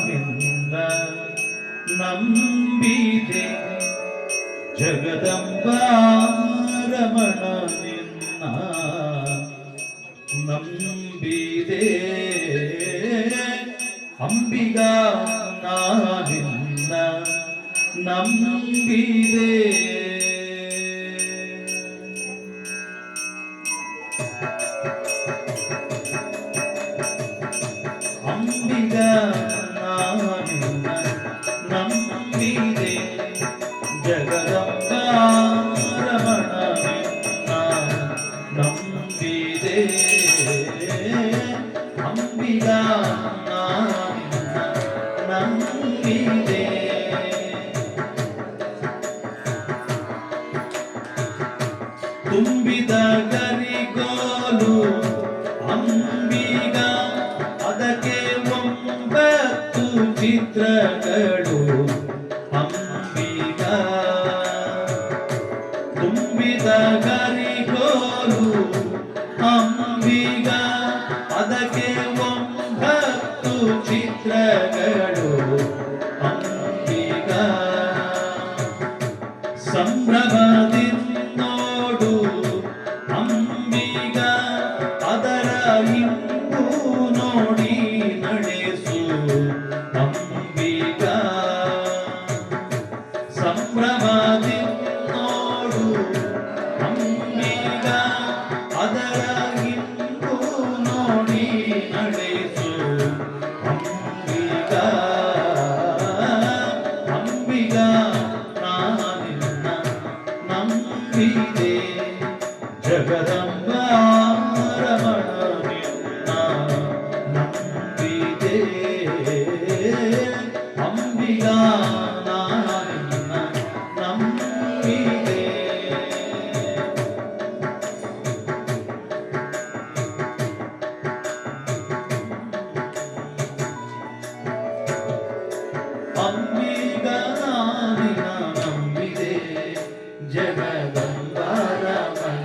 ನಿನ್ನ ನಂಬಿದೆ ಜಗದಂಬಾ ರಮಣ ನಿನ್ನ ನಂಬಿದೆ ಅಂಬಿಗಾ ನಿನ್ನ ನಂಬಿದೆ ಅಂಬಿಗಾ ನಿನ್ನ ನಂಬಿದೆ ಜಗದಂಬಾ ರಮಣ ನಿನ್ನ ನಂಬಿದೆ ಅಂಬಿಗಾ ನಿನ್ನ ನಂಬಿದೆ ತುಂಬಿದ ಗರಿಗೋಲು ಅಂಬಿಗ ಅದಕ್ಕೆ 9 ಚಿತ್ರಗಳು ಅಂಬಿಗ ತುಂಬಿದ ಗರಿಗೋಲು ಅಂಬಿಗ ಅದಕ್ಕೆ 9 ಚಿತ್ರಗಳು ಅಂಬಿಗ ಸಂಭ್ರಮದಿಂದೋಡು ಅಂಬಿಗ ಅದರ ಇಂಬು ನೋಡಿ ನಡೆಸು ಅಂಬಿಗ ಸಂಭ್ರಮದಿಂದೋಡು ಅಂಬಿಗ ಅದರ ಇಂಬು ನೋಡಿ ನಡೆಸು ಅಂಬಿಗ ಅಂಬಿಗ ನಂಬಿದೆ ಜಗದಂಬಾ ರಮಣ ನಿನ್ನ ನಂಬಿದೆ ಅಂಬಿಗಾ ನಿನ್ನ ನಂಬಿದೆ ಅಂಬಿಗಾ ನಿನ್ನ ನಂಬಿದೆ ಜಗದಂಬಾ ರಮಣ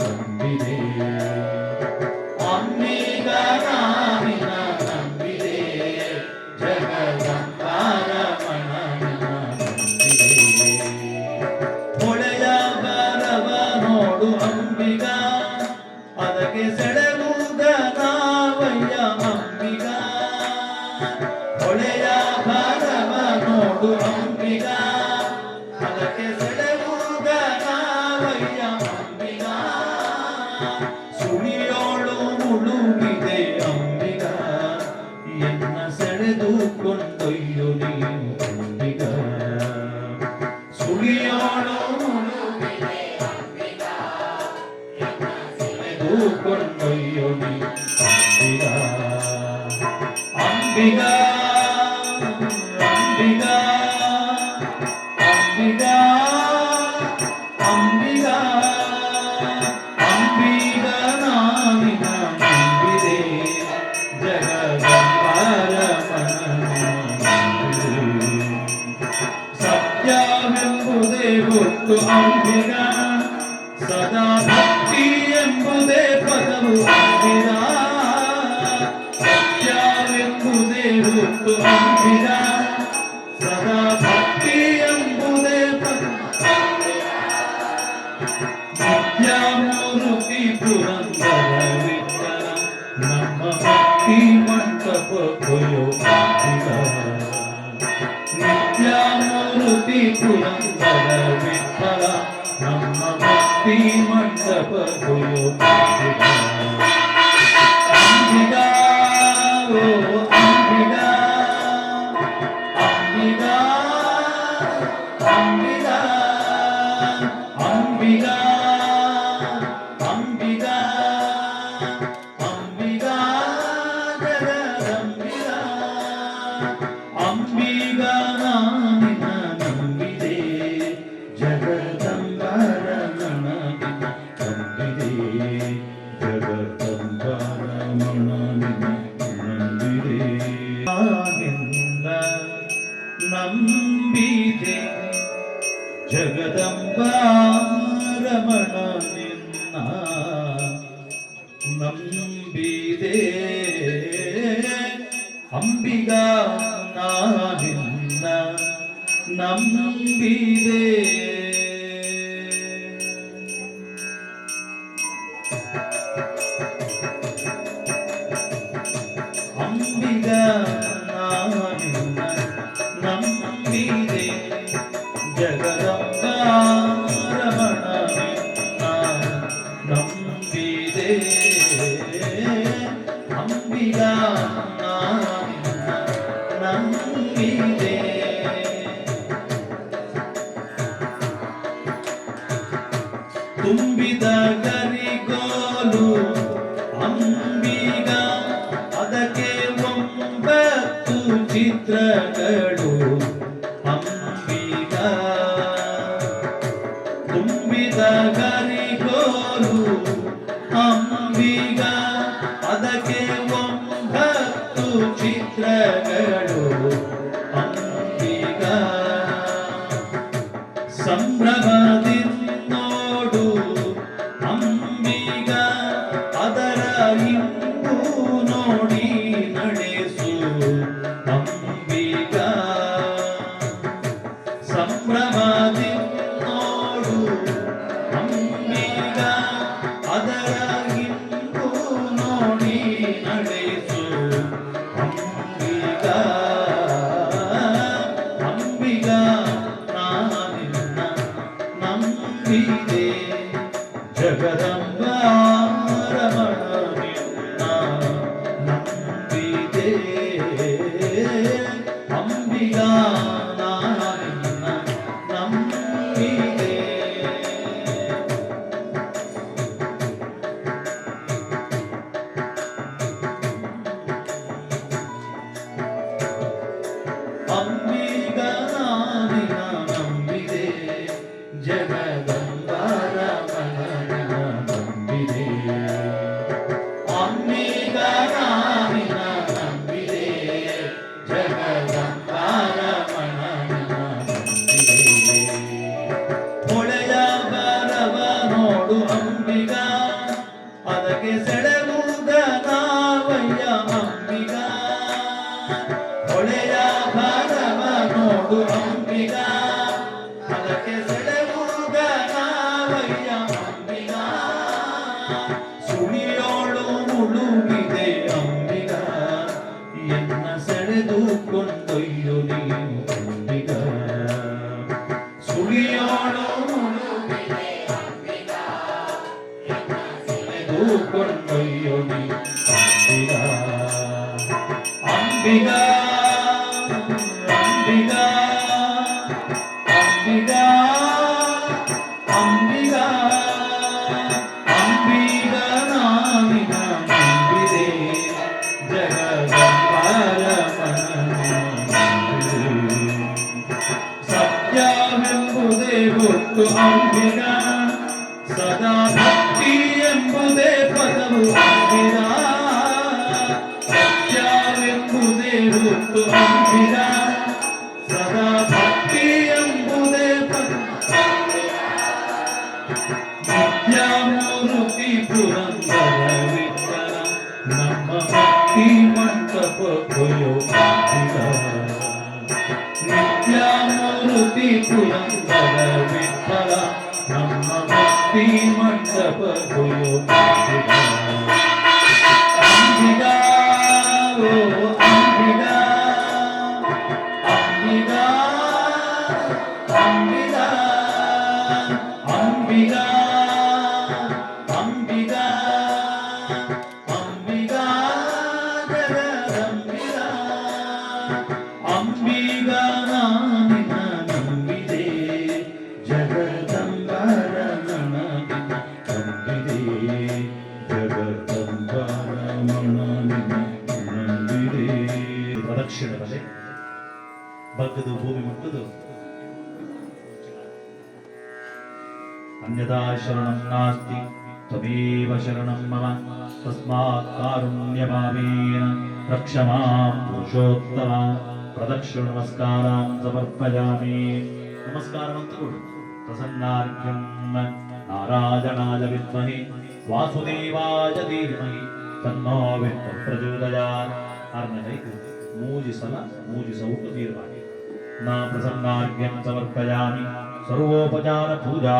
ನಂಬಿದೆ ಅಂಬಿಗಾ ನಿನ್ನ ನಂಬಿದೆ ಜಗದಂಬಾ ರಮಣ ನಂಬಿದೆ ಹೊಳೆಯ ಬರವ ನೋಡು ಅಂಬಿಗ ಅದಕ್ಕೆ ಸೆಳೆವುದ ನಾವಯ್ಯ ಅಂಬಿಗ ಹೊಳೆಯ ಬರವ ನೋಡು ಅಂಬಿಗ ಅದಕ್ಕೆ ಸೆಳೆವುದ ನಾವಯ್ಯ ಅಂಬಿಗ ಸುಳಿಯೋಳು ಮುಳುಗಿದೆ ಅಂಬಿಗ ಎನ್ನ ಸೆಳೆದು ಕೊಂಡೊಯ್ಯು ನೀನು ಅಂಬಿಗ ಸುಳಿಯೋಳು ಮುಳುಗಿದೆ ಅಂಬಿಗ ಎನ್ನ ಸೆಳೆದು ಕೊಂಡೊಯ್ಯು ನೀನು ಅಂಬಿಗ ಅಂಬಿಗ ಅಂಬಿಗ ಅಂಬಿಗ ಅಂಬಿಗ ನಾನಿನ ನಂಬಿದೆ ಜಗದಂಬಾ ರಮಣ ನಂಬಿದೆ ಸತ್ಯವೆಂಬುದೇ ಗೊತ್ತು ಅಂಬಿಗ ಸದಾ ಭಕ್ತಿ ಎಂಬುದೇ ಪದವು ಅಂಬಿಗ ಸತ್ಯವೆಂಬುದೇ ಗೊತ್ತು ಅಂಬಿಗ ಸದಾ ಭಕ್ತಿ ಎಂಬುದೇ ನಿತ್ಯಮೂರ್ತಿ ಪುರಂದರ ವಿಠಲ ನಮ್ಮ ಭಕ್ತಿ ಮಂಟಪ ಕೊಯೋ ಅಂಬಿಗ ನಿತ್ಯಮೂರ್ತಿ ಪುರಂದರ ವಿಠಲ ನಮ್ಮ ಭಕ್ತಿ ಮಂಟಪ ಕೊಯೋ ಅಂಬಿಗ ಅಂಬಿಗ ಓ ಅಂಬಿಗ ಅಂಬಿಗಾ ಅಂಬಿಗಾ ಅಂಬಿಗಾ ಅಂಬಿಗಾ ಅಂಬಿಗಾ ಜಗದಂಬಿಗಾ ಅಂಬಿಗಾ ನಿನ್ನ ನಂಬಿದೆ ಜಗದಂಬಾ ರಮಣ ನಿನ್ನ ನಂಬಿದೆ ಜಗದಂಬಾ ರಮಣ ನಿನ್ನ ನಂಬಿದೆ ನಿನ್ನ ನಂಬಿದೆ ಜಗದಂಬಾ ರಮಣ ನಿನ್ನ ನಂಬಿದೆ ಅಂಬಿ ಅಂಬಿಗ ನಾನಿನ್ನ ನಂಬಿದೆ ಅಂಬಿಗ ನಾನಿನ್ನ ನಂಬಿದೆ ಜಗದಂಬ ರಮಣ ನಂಬಿದೆ ಅಂಬಿಗ ನಾನಿನ್ನ ನಂಬಿದೆ ತುಂಬಿದ ಗರಿಗೋಲು ಅಂಬಿಗ ಅದಕ್ಕೆ 9 ಚಿತ್ರಗಳು ಅಂಬಿಗ ತುಂಬಿದ ಗರಿಗೋಲು ಅಂಬಿಗ ಅದಕ್ಕೆ 9 ಚಿತ್ರಗಳು ಅಂಬಿಗ ಸಂಭ್ರಮದಿಂದೋಡು ಅಂಬಿಗ ಅದರ ಇಂಪು ನೋಡಿ ನಡೆಸು ಅಂಬಿಗ ಸಂಭ್ರಮದಿಂದೋಡು ಅಂಬಿಗ ಅದರ ಇಂಪು ನೋಡಿ ನಡೆಸು ಅಂಬಿಗ ಅಂಬಿಗ ನಾನಿನ್ನ ನಂಬಿದೆ ಜಗದಂಬ ರಮಣ ನಿನ್ನ ನಂಬಿದೆ ಅಂಬಿಗ ನಾನಿನ್ನ ನಂಬಿದೆ ಅಂಬಿಗ ನಾನಿನ್ನ ನಂಬಿದೆ ಜಗದಂಬ ರಮಣನ ನಂಬಿದೆ ಅಂಬಿಗ ನಾನಿನ್ನ ನಂಬಿದೆ ಜಗದಂಬ ರಮಣನ ನಂಬಿದೆ ಹೊಳೆಯ ಬರವ ನೋಡು ಅಂಬಿಗ ಅದಕ್ಕೆ ಸೆಳೆವುದ ನಾವಯ್ಯ ಅಂಬಿಗ ಹೊಳೆಯ ಬರವ ನೋಡು ಅಂಬಿಗ ಅದಕ್ಕೆ ಸೆಳೆವುದ ನಾವಯ್ಯ ಅಂಬಿಗ ಸುಳಿಯೋಳು ಮುಳುಗಿದೆ ಅಂಬಿಗ ಎನ್ನ ಸೆಳೆದು ಕೊಂಡೊಯ್ಯು ನೀನು ಅಂಬಿಗ ಸುಳಿಯೋಳು ಮುಳುಗಿದೆ ಅಂಬಿಗ ಎನ್ನ ಸೆಳೆದು ಕೊಂಡೊಯ್ಯು ನೀನು ಅಂಬಿಗ ಅಂಬಿಗ ಅಂಬಿಗ ಅಂಬಿಗ ಅಂಬಿಗ ಅಂಬಿಗ ನಾನಿನ್ನ ನಂಬಿದೆ ಜಗದಂಬ ರಮಣನ ನಂಬಿದೆ ಸತ್ಯವೆಂಬುದೇ ಗೊತ್ತು ಅಂಬಿಗ ಸದಾ ಭಕ್ತಿ ಎಂಬುದೇ ಪದವು ಅಂಬಿಗ ಸತ್ಯವೆಂಬುದೇ ಗೊತ್ತು ಅಂಬಿಗ ಸದಾ ಭಕ್ತಿ ಎಂಬುದೇ ನಿತ್ಯಮೂರ್ತಿ ಪುರಂದರ ವಿಠಲ ನಮ್ಮ ಭಕ್ತಿ ಮಂಟಪ ಅಂಬಿಗ ನಿತ್ಯಮೂರ್ತಿ ಪುರಂದರ ವಿಠಲ ನಮ್ಮ ಭಕ್ತಿ ಮಂಟಪ ಅಂಬಿಗ ಅಂಬಿಗ ಓ ಅಂಬಿಗ ಅಂಬಿಗ ಅಂಬಿಗ ಅಂಬಿಗ ಅಂಬಿಗ ಅಂಬಿಗ ಜಗದಂಬಿಗ ಅಂಬಿಗ ನಾನಿನ್ನ ನಂಬಿದೆ ಜಗದಂಬ ರಮಣ ನಂಬಿದೆ ಜಗದಂಬ ರಮಣ ನಂಬಿದೆ ಪ್ರದಕ್ಷಿಣದಲ್ಲಿ ಬಗ್ಗದು ಭೂಮಿ ಮುಟ್ಟುದು ಅನ್ಯಥಾ ಶರಣಂ ನಾಸ್ತಿ ತ್ವಮೇವ ಶರಣಂ ಮಮ ತಸ್ಮಾತ್ ಕಾರುಣ್ಯಭಾವೇನ ರಕ್ಷ ಮಾಂ ಪುರುಷೋತ್ತಮ ಪ್ರದಕ್ಷಿಣ ನಮಸ್ಕಾರಾನ್ ಸಮರ್ಪಯಾಮಿ ನಮಸ್ಕಾರವಂತೂ ಕೊಡು ಪ್ರಸನ್ನಾರ್ಘ್ಯಂ ನಾರಾಯಣಾಯ ವಿದ್ಮಹಿ ವಾಸುದೇವಾಯ ಧೀಮಹಿ ತನ್ನೋ ವಿಷ್ಣು ಪ್ರಚೋದಯಾತ್ ಆರನೇ ಮೂಜಿಸವುಟು ತೀರ್ಮಾನಿ ನಾ ಪ್ರಸನ್ನಾರ್ಘ್ಯಂ ಸಮರ್ಪಯಾಮಿ ಸರ್ವೋಪಚಾರ ಪೂಜಾ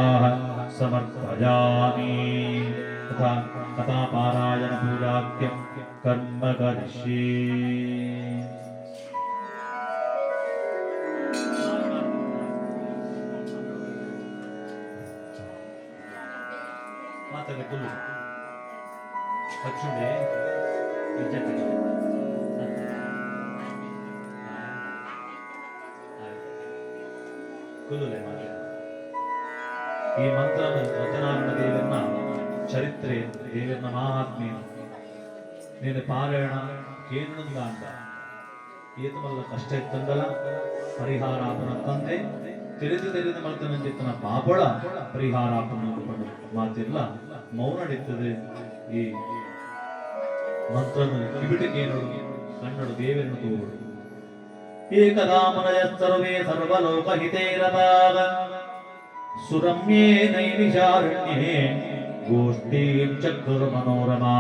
ಸಮರ್ಪಯಾಮಿ ತಥಾ ಕಥಾಪಾರಾಯಣ ಪೂಜಾಖ್ಯಂ ಕರ್ಮ ಕರಿಷ್ಯೇ. ಮಾತಾಗತ್ತಲ್ಲ ಪಕ್ಷುಂಡೆ ಕುಲುಲೆ ಮಾತ್ರ ಈ ಮಂತ್ರ ಸತ್ಯನಾರಾಯಣ ದೇವರನ್ನ ಚರಿತ್ರೆ ದೇವರನ್ನ ಮಹಾತ್ಮೆ నేను పారాయణ కేంద్రంగా అంట ఈత వల్ల కష్ట ఇస్తుందల పరిహారాపణ ತಂದೆ ತಿಳಿದು ಮಾಡ್ತಾನೆ ಚಿತ್ತನ ಪಾಪಳ ಪರಿಹಾರಾಪಣ ಮಾತಿಲ್ಲ ಮೌನ ನಡೀತದೆ. ಈ ಮಂತ್ರನ ಕಿಬಿಟಿಗೆ ನೋಡು ಕನ್ನಡ ದೇವರನ್ನು ತೋರು ಏಕದಾ ಮನಯ ಸರ್ವೇ ಸರ್ವಲೋಕ ಹಿತೇರತಾಗ ಸುರಮ್ಯೇ ನೈಮಿಷಾರಣ್ಯೇ ಗೋಷ್ಠೀಂ ಚಕ್ರ ಮನೋರಮಾ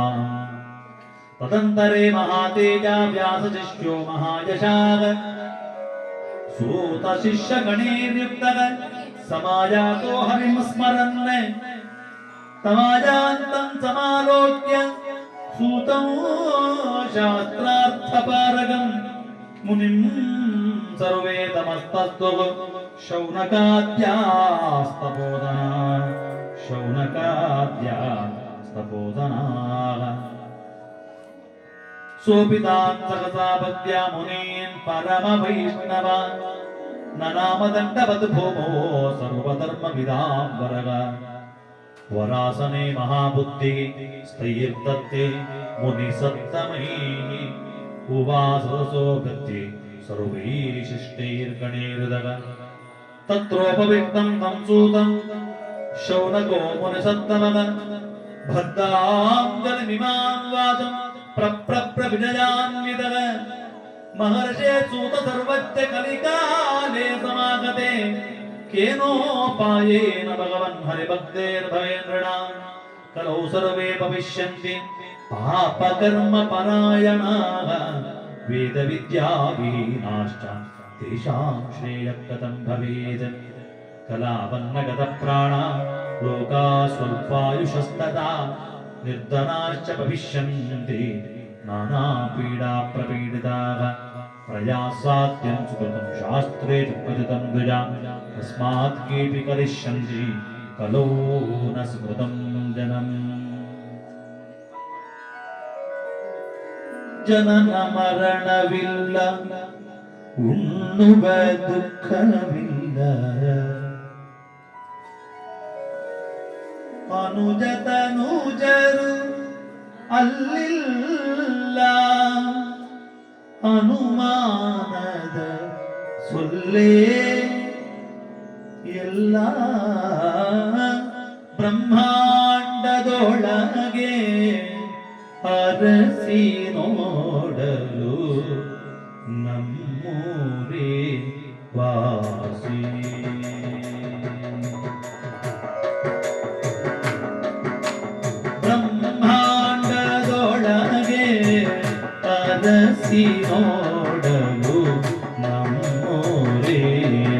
ತದಂತರೇ ಮಹಾತೇಜ ವ್ಯಾಸಶಿಷ್ಯೋ ಮಹಾಯಶಾಗ ಸೂತ ಶಿಷ್ಯ ಗಣೇರ್ಯುಕ್ತಗ ಸಮಾಜಾತೋ ಹರಿಂ ಸ್ಮರನ್ ತಮಾಜಾಂತಂ ಸಮಾಲೋಕ್ಯ ಸೂತಂ ಶಾಸ್ತ್ರಾರ್ಥಪಾರಗಂ ಮುನಿಂ ಸರ್ವೇ ತಮಸ್ತಸ್ತು ಶೌನಕಾದ್ಯಾಸ್ತಬೋಧನಾ ಸೋಪಿತಾನ್ ಸಹಸಾ ಭಕ್ತ್ಯಾ ಮುನೀನ್ ಪರಮ ವೈಷ್ಣವ ನನಾಮದಂಡವತ್ ಭೂಮೋ ಸರ್ವಧರ್ಮ ವಿದಾಂಬರಗ ವರಾಸನೆ ಮಹಾಬುದ್ಧಿ ಸ್ಥೈರ್ದತ್ತೆ ಮುನಿ ಸತ್ತಮಹೀ ಉವಾಸರಸೋ ಗತ್ಯೆ ಸರ್ವೈಶಿಷ್ಟೈರ್ಗಣೇರುದಗ ತತ್ರೋಪವಿಕ್ತಂ ಸಂಸೂತಂ ಶೌನಕೋ ಮುನಿ ಸತ್ತಮಗ ಭದ್ರಾಂಜಲಿಮಿಮಾನ್ ವಾಚಂ ಪ್ರಪ್ರಪ್ರವಿಜಯಾನ್ವಿತಃ ಮಹರ್ಷೇ ಸೂತ ಸರ್ವಜ್ಞ ಕಲಿಕಾಲೇ ಸಮಾಗತೆ ಕೇನೋಪಾಯೇನ ಭಗವನ್ ಹರಿಭಕ್ತೇರ್ಭವೇಂದ್ರಣಾಂ ಕಲೌ ಸರ್ವೇ ಭವಿಷ್ಯಂತಿ ಪಾಪಕರ್ಮ ಪರಾಯಣಾಃ ವೇದ ವಿದ್ಯಾವಿಹೀನಾಶ್ಚ ತೇಷಾಂ ಶ್ರೇಯಃ ಕಥಂ ಭವೇತ್ ಕಲಾವನ್ನಗತ ಪ್ರಾಣ ಲೋಕಾ ಸ್ವಲ್ಪಾಯುಷಸ್ತಥಾ ನಿರ್ಧನಾಶ್ಚ ಭವಿಷ್ಯಂತಿ ನಾನಾ ಪೀಡಾ ಪ್ರಪೀಡಿತಾಃ ಪ್ರಯಾಸಾದ್ಯಂ ಸುಕೃತಂ ಶಾಸ್ತ್ರೇ ಪತಿತಂ ದ್ವಿಜಾ ತಸ್ಮಾತ್ ಕೇಪಿ ಕರಿಷ್ಯಂತಿ ಕಲೋ ನ ಸುಕೃತಂ ಜನಂ. ಜನನ ಮರಣವಿಲ್ಲ ಉಣ್ಣುವ ದುಃಖವಿಲ್ಲ ಅನುಜತನುಜರು ಅಲ್ಲಿಲ್ಲ ಅನುಮಾನದ ಸೊಲ್ಲೇ ಎಲ್ಲ ಬ್ರಹ್ಮಾಂಡದೊಳಗೆ ಅರಸಿ ನೋಡಲು ನಮ್ಮೂರೇ ವಾಸಿ. ಬ್ರಹ್ಮಾಂಡದೊಳಗೆ ಅರಸಿ ನೋಡಲು ನಮ್ಮೂರೇ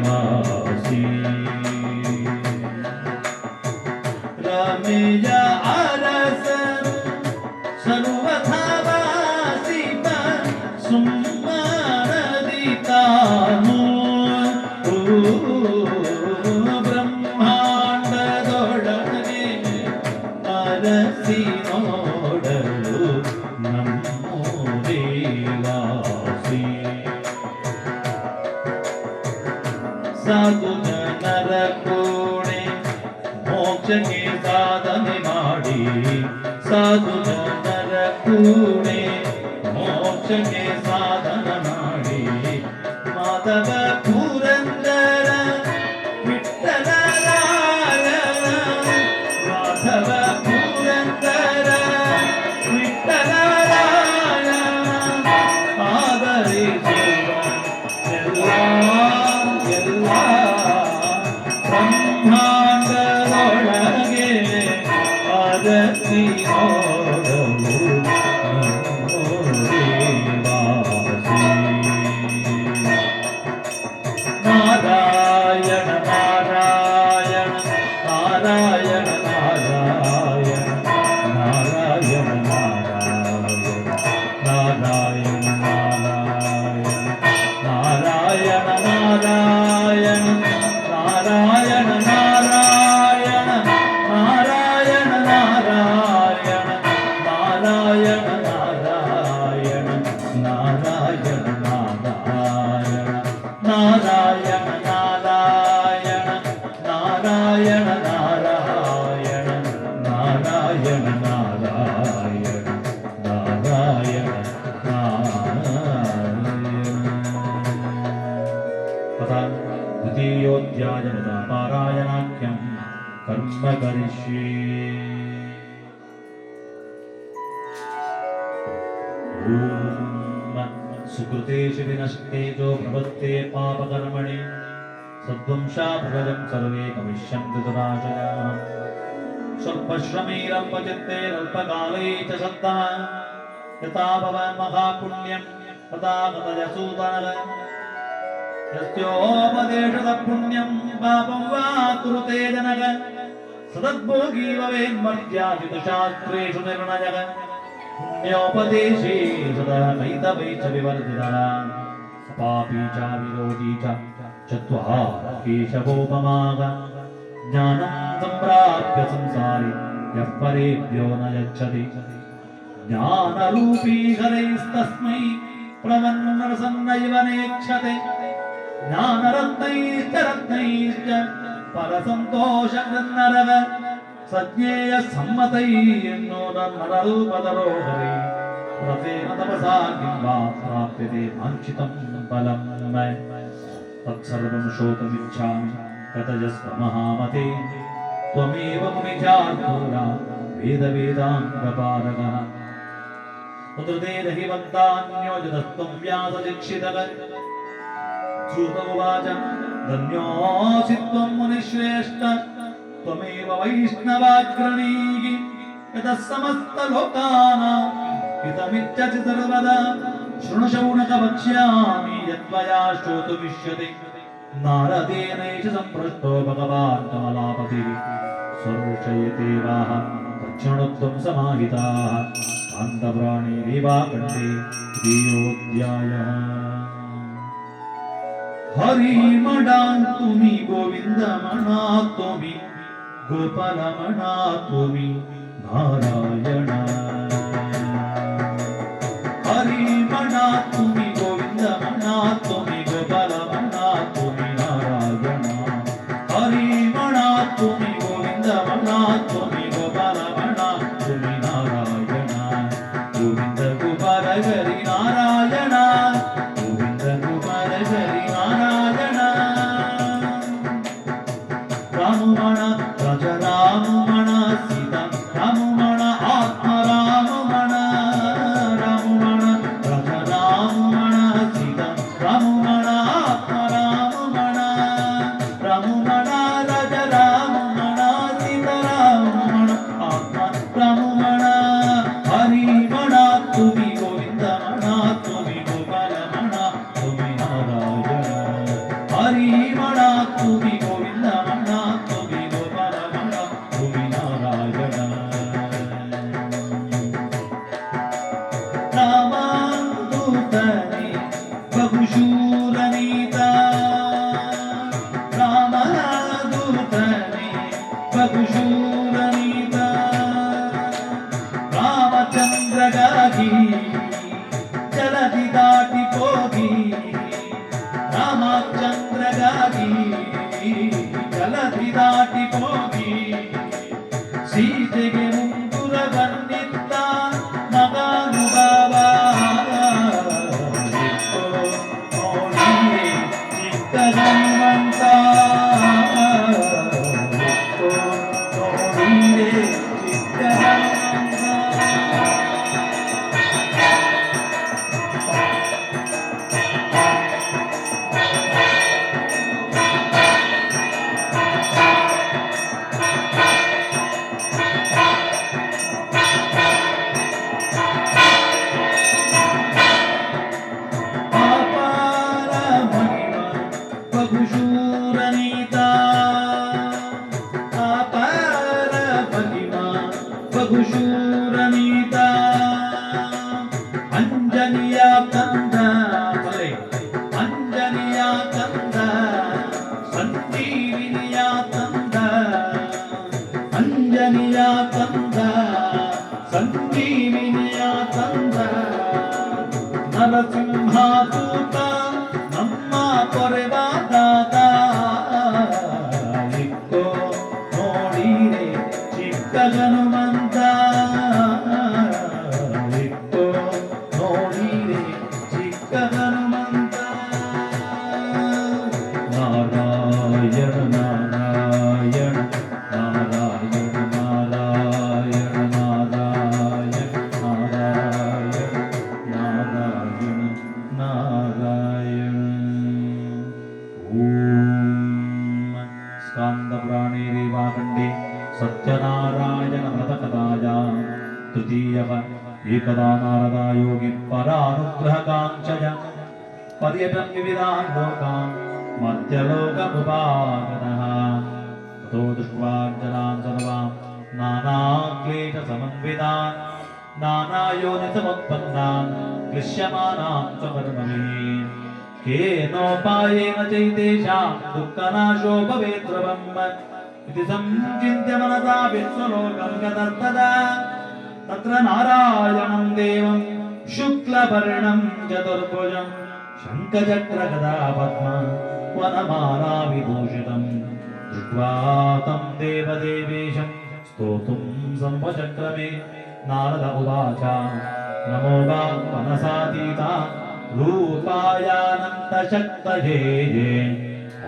ವಾಸಿ. ರಾಮೇಯ ಅರಸನು ಸರ್ವಥಾ ವಾಸಿಪ ಸುಮ್ಮನದಿ ತಾನು ಬ್ರಹ್ಮಾಂಡದೊಳಗೆ ಅರಸಿ ನೋಡಲು ನಮ್ಮೂರೇ ವಾಸಿ. ಸಾಧು ಜನರ ಕೋಣೆ ಮೋಕ್ಷಕ್ಕೆ ಸಾಧನೆ ಮಾಡಿ ಸಾಧು ಜನರ ಕೂಣೆ ಮೋಕ್ಷಕ್ಕೆ ಸಾಧನ ಮಾಡಿ ಮಾಧವ ಪುರಂದರ ವಿಠ್ಠಲರಾಯ ಮಾಧವ ಪುರಂದರ ವಿಠ್ಠಲರಾಯ ಆದರಿಸುವ ಎಲ್ಲ ಎಲ್ಲ ಬ್ರಹ್ಮಾಂಡದೊಳಗೆ ಅರಸಿ ನೋಡಲು ನಮ್ಮೂರೇ ವಾಸಿ. अध्यायमता पारायणाख्यं कर्म करिष्ये। ॐ सुकृतेषु विनष्टेजो प्रवृत्ते पापकर्मणि सद्वंशा प्रभजं सर्वे कविष्यन्ति दुराशयाः। स्वल्पश्रमेरल्पचित्तेरल्पकाले च सद्मः यथा भवन् महापुण्यं तथा गतयसूदनः। यस्योपदेशतपुण्यं पापं वा कुरुते जनः सदद्भोगी भवेन्मर्त्याजितशास्त्रेषु निर्णयः। पुण्योपदेशे सदा कैतवै च विवर्जितः पापी च विरोधी च चत्वारः केशवोपमाः। ज्ञानं सम्प्राप्य संसारी यः परेभ्यो न यच्छति ज्ञानरूपी हरैस्तस्मै प्रवन्नरसन्नैव नेक्षते। ज्ञानरत्नैश्च रत्नैश्च परसन्तोषकृन्नरः सज्ञेयसम्मतैर्नो नररूपधरो हरे व्रतेन तपसा किं वा प्राप्यते वाञ्छितं फलं। तत्सर्वं श्रोतुमिच्छामि कथयस्व महामते त्वमेव मुनिचार्दूरा वेदवेदाङ्गपारगः। उद्धृते दहि वक्तान्योजतस्त्वं व्यासदीक्षितः। श्रुत उवाच धन्योऽसि त्वं मुनिश्रेष्ठ त्वमेव वैष्णवाग्रणीः यतः समस्तलोकानां हितमिच्छसि सर्वदा। शृणु शौनक वक्ष्यामि यत्त्वया श्रोतुमिष्यते। नारदेनैष सम्पृष्टो भगवान् कमलापतिः स्वर्षयते वाह तच्छृणुत्वं समाहिताः। कान्तपुराणे देवाखण्डे द्वितीयोऽध्यायः। हरिमणा तुमि गोविन्दमणा तुमि गोपालमणा तुमि नारायण। हरिमणा तुमि गोविन्दमणा तुमि गोपालमणा तुमि नारायण। हरिमणा तुमि गोविन्दमणा तुमि गोपालमणा तुमि नारायण। गोविन्द गोपाल हरि नारायण गोविन्द गोपाल हरि नारायण। राममण राज राममण सीता राममण आत्मा राममण। राममण राज राममण सीता राममण आत्मा राममण। राममण राज राममण सीता राममण आत्मा राममण। हरिमण तुमि गोविन्दमण तुमि गोपालमण तुमि नारायण। हरिमण तुमि गोविन्दमण तुमि गोपालमण तुमि नारायण। रामादूतने बहुशूरनीता रामदूतने बहुशूरनीता। रामचन्द्रगागी जलधि दाटिपोगी रामचन्द्रगागी जलधि दाटिपोगी। सीತೆಗೆ ಮುಂಗುರ ಬಂದಿದ್ದ ಮಗಾನುಭಾವ ನೋಡಿಯೇ स्कान्दपुराणे रेवाखण्डे सत्यनारायणव्रतकथायां तृतीयः एकदा नारदा योगी परानुग्रहकाङ्क्षया पर्यटन् विविधान् लोकान् मर्त्यलोकमुपागतः ततो दृष्ट्वा जनान् सर्वान् नानाक्लेशसमन्वितान् नानायोनिसमुत्पन्नान् क्लिश्यमानान् च कर्मभिः केनोपायेन चैतेषां दुःखनाशो भवेद्ध्रुवम् इति संचिन्त्य मनसा विश्वलोकं गतस्तदा तत्र नारायणं देवं शुक्लवर्णं चतुर्भुजं शङ्खचक्रगदापद्म वनमालाविभूषितं दृष्ट्वा तं देवदेवेशं स्तोतुं सम्पचक्रमे नारद उवाच नमो वा मनसातीता रूपायानन्तशक्तये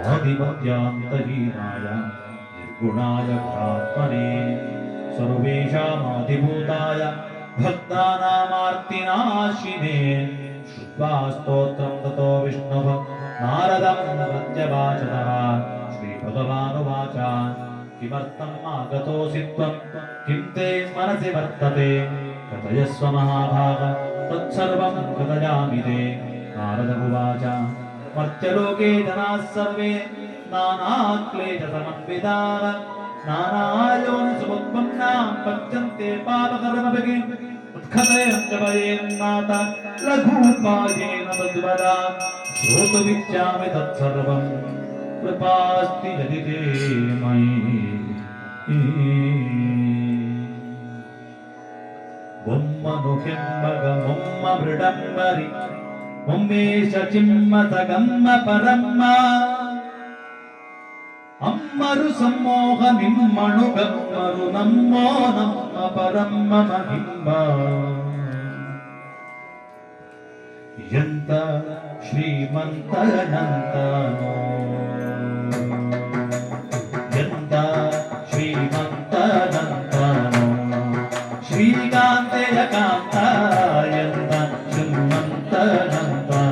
आदिमत्यान्तहीनाय निर्गुणाय भ्रात्मने सर्वेषामादिभूताय भक्तानामार्तिनाशिने श्रुत्वा स्तोत्रं ततो विष्णुः नारदं प्रत्यवाचतः श्रीभगवानुवाच किमर्थम् आगतोऽसि त्वं किं ते मनसि वर्तते कथयस्व महाभाग तत्सर्वं कथयामि ते नारद उवाच मर्त्यलोके जनाः सर्वे नानाक्लेशसमन्विताः नानायोनिसमुत्पन्नाः पच्यन्ते पापकर्मभिः उत्कटेन च भयेन्नाथ लघूपायेन तद्वद श्रोतुमिच्छामि तत्सर्वं कृपास्ति यदि ते मयि बొమ్మనుకెమ్మగ మృడంబరి మొమ్మేశ చిమ్మతగమ్మ పరమ్మ అమ్మరు సమ్మోహ మిమ్మణు గమ్మరు నమ్మో నమ్మ పరమ్మ మహింబ ఎంత శ్రీమంతనంతనో ఎంత శ్రీమంతనంతనో ಶ್ರೀಕಾಂತೆಯ ಕಾಂತಾಯಂತ ಶ್ರೀಮಂತನಂತನೋ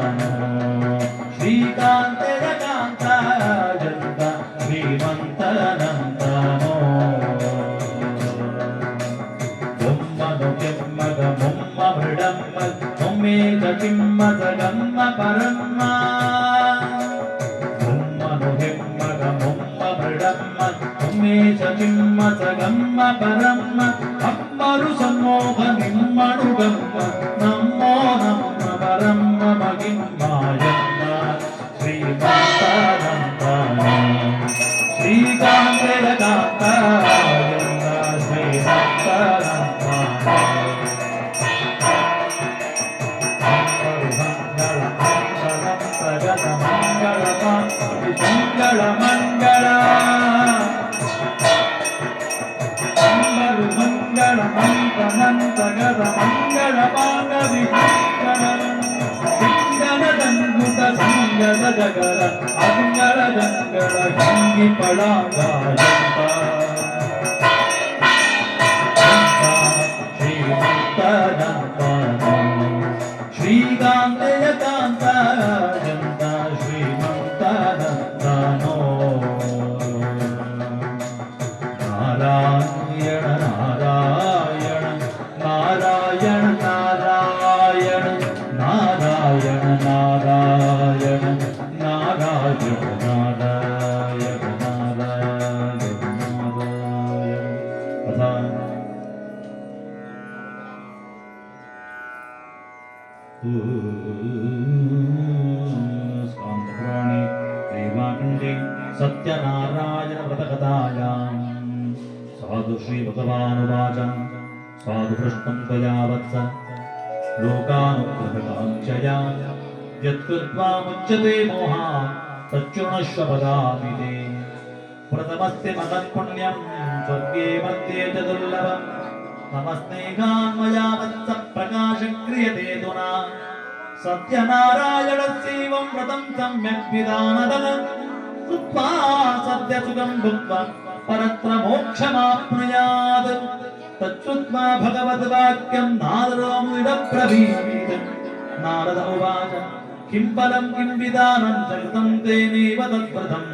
ಶ್ರೀಕಾಂತೆಯ ಕಾಂತಾಯಂತ ಶ್ರೀಮಂತನಂತನೋ ಬೊಮ್ಮನು ಕೆಮ್ಮಗ ಮೊಮ್ಮ ಮೃಡಮ್ಮ ಮೊಮ್ಮೇತ ಚಿಮ್ಮದ ಗಮ್ಮ ಪರಮ್ಮ ಬೊಮ್ಮನು ಕೆಮ್ಮಗ ಮೊಮ್ಮ ಮೃಡಮ್ಮ ಮೊಮ್ಮೇತ ಚಿಮ್ಮದ ಗಮ್ಮ ಪರಮ್ಮ ಅಮ್ಮರು ಸಮ್ಮೋಹ ನಿಮ್ಮಣು ಗಮ್ಮ ನಮ್ಮೋ ನಮ್ಮ ಪರಮ್ಮ ಮಗಿಮ್ಮಾಯನ್ನ ಶ್ರೀಮಂತನಂತನ ಶ್ರೀಕಾಂತೆಯ ಕಾಂತಾಯನ್ನ ಶ್ರೀಮಂತನಂತನ ಮಂಗಳ ಮಂಗಳ ಮಂಗಳ ಮಂತನಂತಗದ ಮಂಗಳ ಪಾಂಗವಿ ಸಿಂಗನದಂಗುತ ಸಂಗದ ಜಗದ ಅಂಗಳ ಜಂಗಳ ಹಿಂಗಿ ಪಳಾಗಾಯಂತ ಶ್ರೀಮಂತನಂತನ ಶ್ರೀಕಾಂತೆಯ ಕಾಂತಾಯಂತ ಶ್ರೀಮಂತನಂತನೋ ನಾರಾಯಣ ನಾರಾಯಣ ನಾರಾಯಣ ನಾರಾಯಣ ನಾರಾಯಣ ನಾರಾಯಣ ನಾರಾಯಣ ನಾರಾಯಣ ನಾರಾಯಣ ನಾರಾಯಣ स्कान्दपुराणे रेवाखण्डे सत्यनारायणव्रतकथायां साधु श्रीभगवानुवाच साधु पृष्टं त्वया वत्स लोकानुग्रहकाङ्क्षया यत्कृत्वा मुच्यते मोहात् तच्छृणुष्व वदामि ते प्रथमस्य मदत्पुण्यं स्वर्गे मध्ये च दुर्लभम् नमस्नेहान्मया वत्स प्रकाशं क्रियते धुना सत्यनारायणस्यैवं व्रतं सम्यक् विधानदनं कृत्वा सद्यसुखं भुक्त्वा परत्र मोक्षमाप्नुयात् तच्छ्रुत्वा भगवद्वाक्यं नारदो मुनिरब्रवीत् नारद उवाच किं फलं किं विधानं च कृतं तेनैव तत्प्रथम्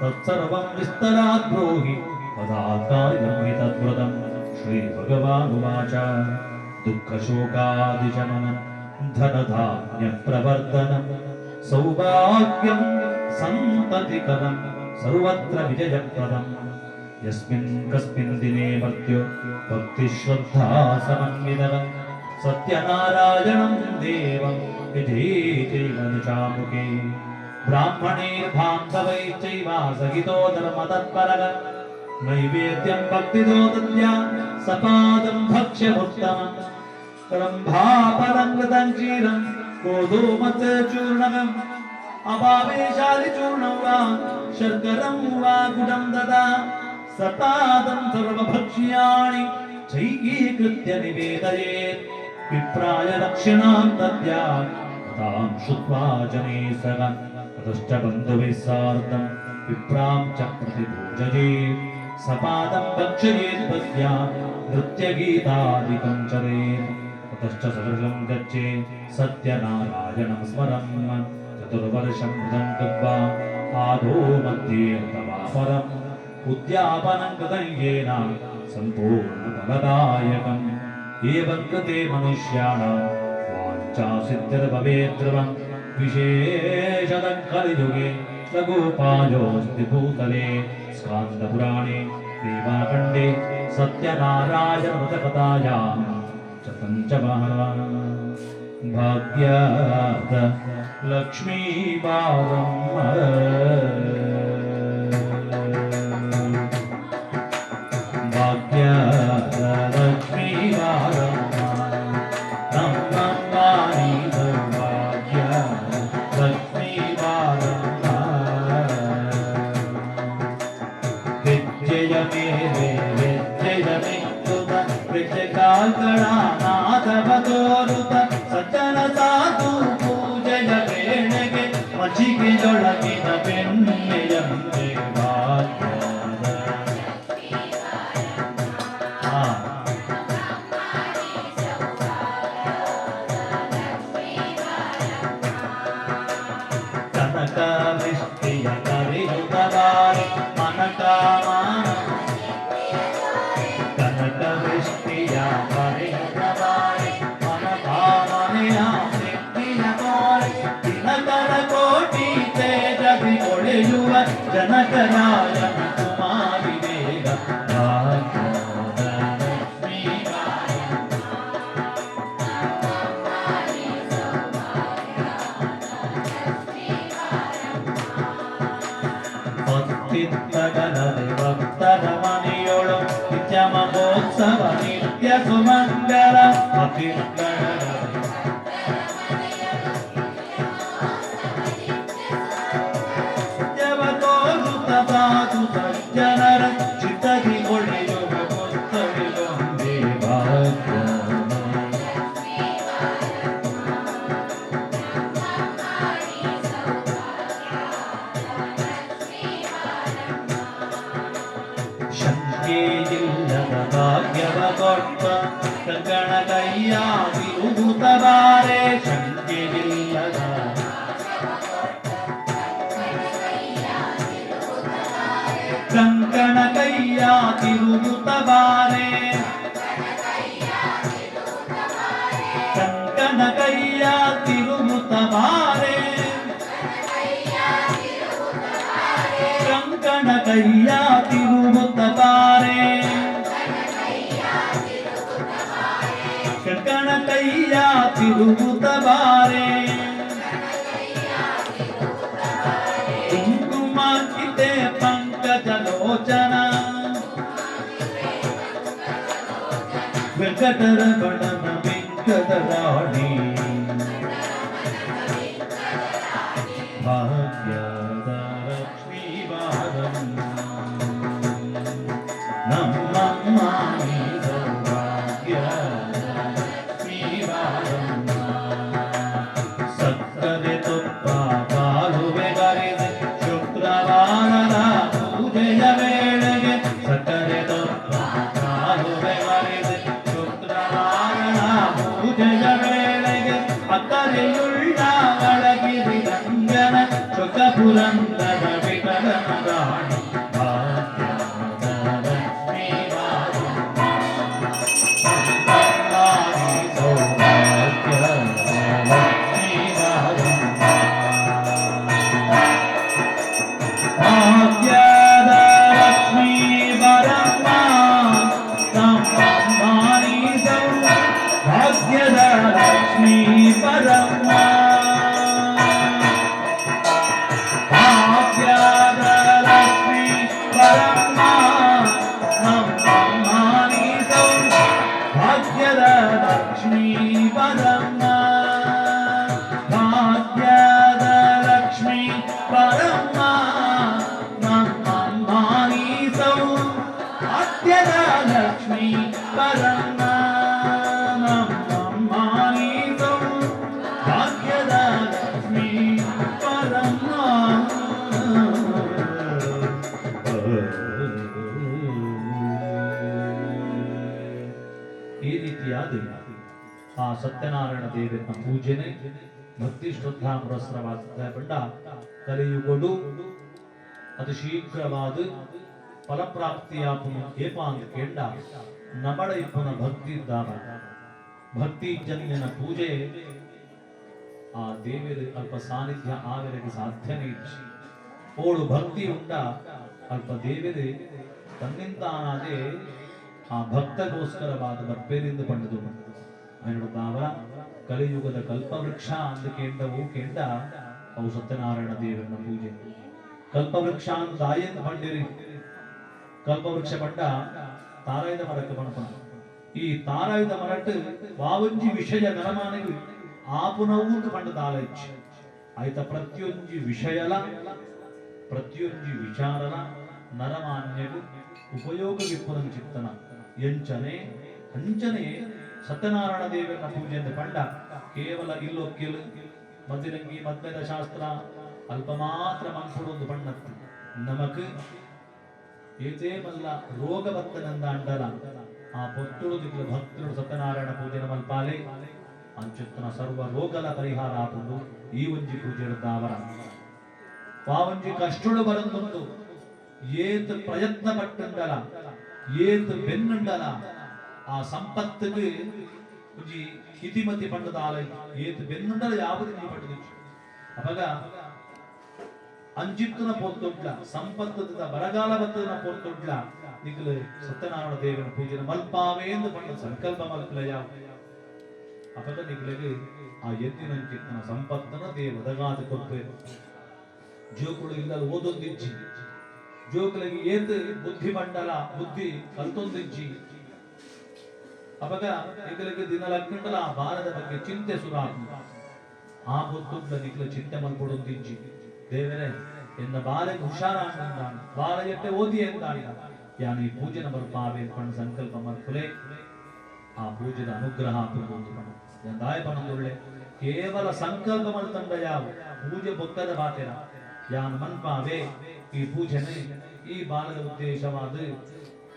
ತತ್ಸರ್ವಂ ವಿಸ್ತರಾತ್ ಬ್ರೂಹಿ ತದಾ ಕಾರ್ಯಂ ಹಿ ತದ್ವ್ರತಂ ಶ್ರೀ ಭಗವಾನುವಾಚ ದುಃಖ ಶೋಕಾದಿಶಮನಂ ಧನಧಾನ್ಯ ಪ್ರವರ್ಧನಂ ಸೌಭಾಗ್ಯಂ ಸಂತತಿಕರಂ ಸರ್ವತ್ರ ವಿಜಯಪ್ರದಂ ಯಸ್ಮಿನ್ ಕಸ್ಮಿನ್ ದಿನೇ ಮರ್ತ್ಯೋ ಭಕ್ತಿ ಶ್ರದ್ಧಾ ಸಮನ್ವಿತಃ ಸತ್ಯನಾರಾಯಣಂ ದೇವಂ ವಿಧೀತೇವ ನಿಶಾಮುಖೇ ಬ್ರಾಹ್ಮಣೈರ್ಬಾಂಧವೈಶ್ಚೈವ ಸಹಿತೋ ಧರ್ಮತತ್ಪರಃ ನೈವೇದ್ಯಂ ಭಕ್ತಿದೋ ದದ್ಯಾ ಸಪಾದಂ ಭಕ್ಷ್ಯಮುತ್ತಮಂ ರಂಭಾಫಲಂ ಕೃತಂ ಕ್ಷೀರಂ गोधूमचूर्णकम् अभावेशालिचूर्णं वा शर्करं वा गुडं ददा सपादं सर्वभक्ष्याणि चैकीकृत्य निवेदयेत् विप्राय दक्षिणां दद्यात् तां श्रुत्वा जने सह ततश्च बन्धुभिः सार्धं विप्रां च प्रतिपूजयेत् सपादं भक्षयेत् पद्या नृत्यगीतादिकं चरेत् ततश्च सदृशं गच्छेत् सत्यनारायणं स्मरन् चतुर्वर्षं मृदं कृत्वा आदौ मध्ये अथवा परम् उद्यापनं कृतं येन सम्पूर्णफलदायकम् एवं कृते मनुष्याणां वाञ्छासिद्धिर्भवेत् ध्रुवं विशेषतः कलियुगे लघुपायोऽस्ति भूतले स्कान्दपुराणे देवाखण्डे सत्यनारायणव्रतकथायां पंचमः भाग्यात् लक्ष्मीवारम् भाग्यात् लक्ष्मीवारम् नम्मानि भाग्यात् लक्ष्मीवारम् विजयमे विजयमे विजयकाकणानाथवतोरुत सज्जन साधु पूजय वेणगे मचिಗೆ ಜೊಳಗಿನ ಬೆಣ್ಣೆಯಂತೆ ಭಾಗ್ಯದ ಕನಕ ವೃಷ್ಟಿಯ ಕರೆಯುತ್ತದಾರೆ ಮನಕಾಮಾನ ಕನಕ ವೃಷ್ಟಿಯ ಕರೆಯುತ್ತದಾರೆ ಮನಕಾಮನೆಯ ಸಿದ್ಧಿಯ ಕೋರೆ ದಿನಕರ ಕೋಟಿ ತೇಜದಿ ಹೊಳೆಯುವ ಜನಕರಾಯ ಕುಮಾರಿ ವೇಗ ಭಾಗ್ಯದ ಭಕ್ತಿತ್ತಗಲದೆ ಭಕ್ತರ ಮನೆಯೊಳು ನಿತ್ಯ ಮಹೋತ್ಸವ ನಿತ್ಯ ಸುಮಂಗಲ ಜವತೋರುತ ಸಾಧು ಸಜ್ಜನರ ಚಿತ್ತದಿ ಒಡೆಯುವ ಪುಸ್ತಕದೊಂದೇ ಭಾಗ್ಯ ಶಂಕೆಯಿಲ್ಲದ ಭಾಗ್ಯವ ಕೊಟ್ಟ ಕಂಕಣ ಕೈಯಾಗಿರುವುದಬಾರೆ ಶಂಕೆಯಿಲ್ಲದ ಕಂಕಣ ಕೈಯಾಗಿರುವುದಬಾರೆ ಕಂಕಣ ಕೈಯಾಗಿರುವುದಬಾರೆ ಕಂಕಣ ಕೈಯಾಗಿರುವುದಬಾರೆ ಕಂಕಣ ಕೈಯಾಗಿರುವುದಬಾರೆ ಕುಂಕುಮ ಕಿತೆ ಪಂಕಜಲೋಚನ ವೆಂಕಟರ ಬಣನ ವೆಂಕಟರಾಣಿ ಭಾಗ್ಯದ ಲಕ್ಷ್ಮೀವಾರಂ ನಮ್ಮಮ್ಮ ಸಕ್ಕರೆ ತುಪ್ಪ ಬಾಳುವೆ ಗರಿದೆ ಶುಕ್ರವಾರದ ಪೂಜೆಯ ವೇಳೆಗೆ ಸಕ್ಕರೆ ತುಪ್ಪ ಬಾಳುವೆ ಗರಿದೆ ಶುಕ್ರವಾರದ ಪೂಜೆಯ ವೇಳೆಗೆ ಅಕ್ಕರೆಯುಳ್ಳ ಒಳಗಿರಿ ರಂಜನ ಸುಖ ಪುರಂದರ ವಿಠಲನ ಆ ಸತ್ಯನಾರಾಯಣ ದೇವರ ಪೂಜೆನೆ ಭಕ್ತಿ ಶ್ರದ್ಧಾ ಪುರಸ್ಸರವಾದ ಬಂಡ ಕಲಿಯುಗಡು ಅದು ಶೀಘ್ರವಾದ ಫಲಪ್ರಾಪ್ತಿಯಾಪುನು ಏಪ ಅಂತ ಕೇಂಡ ನಬಡ ಇಪ್ಪುನ ಭಕ್ತಿ ಇದ್ದಾವ ಭಕ್ತಿ ಜನ್ಯನ ಪೂಜೆ ಆ ದೇವರ ಅಲ್ಪ ಸಾನ್ನಿಧ್ಯ ಆವರೆಗೆ ಸಾಧ್ಯನೇ ಇಚ್ಚಿ ಓಳು ಭಕ್ತಿ ಉಂಡ ಅಲ್ಪ ದೇವರೇ ತನ್ನಿಂತಾನಾದೇ ಆ ಭಕ್ತಗೋಸ್ಕರವಾದ ಬರ್ಬೇರಿಂದ ಪಂಡದು ಅವರ ಕಲಿಯುಗದ ಕಲ್ಪವೃಕ್ಷ ಅಂದ ಕೇಂಡವು ಕೇಂಡ ಅವು ಸತ್ಯನಾರಾಯಣ ದೇವರನ ಪೂಜೆ ಕಲ್ಪವೃಕ್ಷ ಅಂತ ಆಯಂತ ಪಂಡಿರಿ ಕಲ್ಪವೃಕ್ಷ ಪಂಡ ತಾರಾಯುಧ ಮರಕ್ಕೆ ಪಣಪ ಈ ತಾರಾಯುಧ ಮರಟ್ಟು ವಾವಂಜಿ ವಿಷಯ ನರಮಾನಿಗೆ ಆಪುನವು ಪಂಡ ತಾಲೈಚ್ ಆಯ್ತ ಪ್ರತಿಯೊಂಜಿ ವಿಷಯಲ ಪ್ರತಿಯೊಂಜಿ ವಿಚಾರನ ನರಮಾನ್ಯರು ಉಪಯೋಗವಿಪ್ಪುನ ಚಿತ್ತನ ಎಂಚನೆ ಅಂಚನೆ ಸತ್ಯನಾರಾಯಣ ದೇವರ ಪೂಜೆ ಅಂತ ಪಂಡ ಕೇವಲ ಇಲ್ಲೊಕ್ಕೆಲು ಮದ್ದಿರಂಗಿ ಮದ್ಮೆದ ಶಾಸ್ತ್ರ ಅಲ್ಪ ಮಾತ್ರ ಮನ್ಪುಡೊಂದು ಪಣ್ಣತ್ತು ನಮಕ್ ಏತೇ ಮಲ್ಲ ರೋಗ ಬತ್ತನಂದ ಅಂಡಲ ಆ ಪೊತ್ತುಳು ದಿಗ್ಲ ಭಕ್ತರು ಸತ್ಯನಾರಾಯಣ ಪೂಜೆನ ಮಲ್ಪಾಲೆ ಅಂಚುತ್ತನ ಸರ್ವ ರೋಗಲ ಪರಿಹಾರ ಆಪುಂಡು ಈ ಒಂಜಿ ಪೂಜೆ ಅವರ ಪಾವಂಜಿ ಕಷ್ಟುಡು ಬರಂದುಂಟು ಏತ್ ಪ್ರಯತ್ನ ಪಟ್ಟುಂಡಲ ಏತ್ ಬೆನ್ನುಂಡಲ ಆ ಸಂಪತ್ತಿಗೆ ಒಂಜಿ ಇತಿಮತಿ ಪಂಡದ ಆಲಯ ಏತ್ ಬೆನ್ನುಂಡಲ ಯಾವುದು ನೀ ಪಟ್ಟದು ಅವಾಗ ಅಂಜಿತ್ತುನ ಪೋರ್ತೊಡ್ಲ ಸಂಪತ್ತದ ಬರಗಾಲ ಬತ್ತದ ಪೋರ್ತೊಡ್ಲ ನಿಗಲು ಸತ್ಯನಾರಾಯಣ ದೇವನ ಪೂಜೆನ ಮಲ್ಪಾವೆ ಎಂದು ಪಂಡ ಸಂಕಲ್ಪ ಮಲ್ಪಲ ಯಾವ ಅವಾಗ ನಿಗಲಿಗೆ ಆ ಎತ್ತಿನ ಚಿತ್ತನ ಸಂಪತ್ತನ ದೇವ ಒದಗಾದ ಕೊಪ್ಪೇರು ಜೋಕುಳು ಇಲ್ಲದ ಓದೊಂದಿಜ್ಜಿ ಜೋಕುಲಿಗೆ ಏತ್ ಬುದ್ಧಿ ಮಂಡಲ ಬುದ್ಧಿ ಕಲ್ತೊಂದಿಜ್ಜಿ ಅವಾಗ ನಿಗಲಿಗೆ ದಿನ ಲಗ್ನಂಡಲ ಆ ಬಾರದ ಬಗ್ಗೆ ಚಿಂತೆ ಸುರಾತ್ಮ ಆ ಹೊತ್ತುಡ್ಲ ನಿಗಲ ಚಿಂತೆ ಮಲ್ಕೊಡೊಂದಿಜ್ಜಿ ದೇವರೇ ಎನ್ನ ಬಾಲೆಗೆ ಹುಷಾರಾಂಡ ಬಾಲ ಎಟ್ಟೆ ಓದಿ ಎಂದಾಂಡ ಯಾನಿ ಪೂಜೆನ ಬರ್ಪಾವೆ ಪಣ ಸಂಕಲ್ಪ ಮಲ್ಪುಲೆ ಆ ಪೂಜೆದ ಅನುಗ್ರಹ ಎಂದಾಯ ಪಣದೊಳ್ಳೆ ಕೇವಲ ಸಂಕಲ್ಪ ಮಲ್ತಂಡ ಯಾವ ಪೂಜೆ ಬೊಕ್ಕದ ಬಾತೆರ ಯಾನ್ ಮನ್ಪಾವೆ ಈ ಪೂಜೆನೆ ಈ ಬಾಲದ ಉದ್ದೇಶವಾದ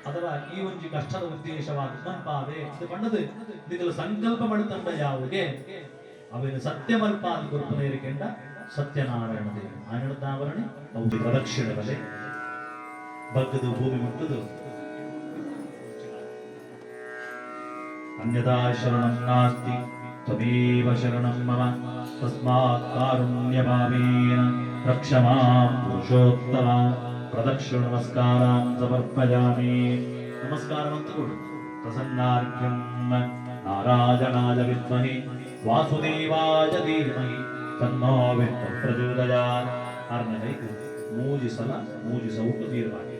ಅಥವಾ ಈ ಒಂಜಿ ಕಷ್ಟದ ಉದ್ದೇಶವಾದ ಮನ್ಪಾವೆ ಇದು ಪಣ್ಣದು ನಿಗಲು ಸಂಕಲ್ಪ ಮಲ್ತಂಡ ಯಾವುದೇ ಅವನ ಸತ್ಯ ಮಲ್ಪಾದ ಗುರುಪನೇರಿಕೆಂಡ ಸತ್ಯನಾರಾಯಣ ದೇವ ಆನಂದಾವರಣೆ ಅವು ಪ್ರದಕ್ಷಿಣೆ ಬಲೆ ಬಗ್ಗದು ಭೂಮಿ ಮುಟ್ಟುದು ಅನ್ಯಥಾ ಶರಣಂ ನಾಸ್ತಿ ತ್ವಮೇವ ಶರಣಂ ಮಮ ತಸ್ಮಾತ್ ಕಾರುಣ್ಯಭಾವೇನ ರಕ್ಷ ಮಾಂ ಪುರುಷೋತ್ತಮ ಪ್ರದಕ್ಷಿಣ ನಮಸ್ಕಾರಾಂ ಸಮರ್ಪಯಾಮಿ ನಮಸ್ಕಾರವಂತ ಕೊಡು ಪ್ರಸನ್ನಾರ್ಘ್ಯಂ ನಾರಾಯಣಾಯ ವಿದ್ಮಹಿ ವಾಸುದೇವಾಯ ಧೀಮಹಿ ತನ್ನೋ ವಿಷ್ಣು ಪ್ರಚೋದಯಾತ್ ಆರ್ನೈಕು ಮೂಜಿಸಲ ಮೂಜಿಸೌಟು ತೀರ್ಮಾನಿ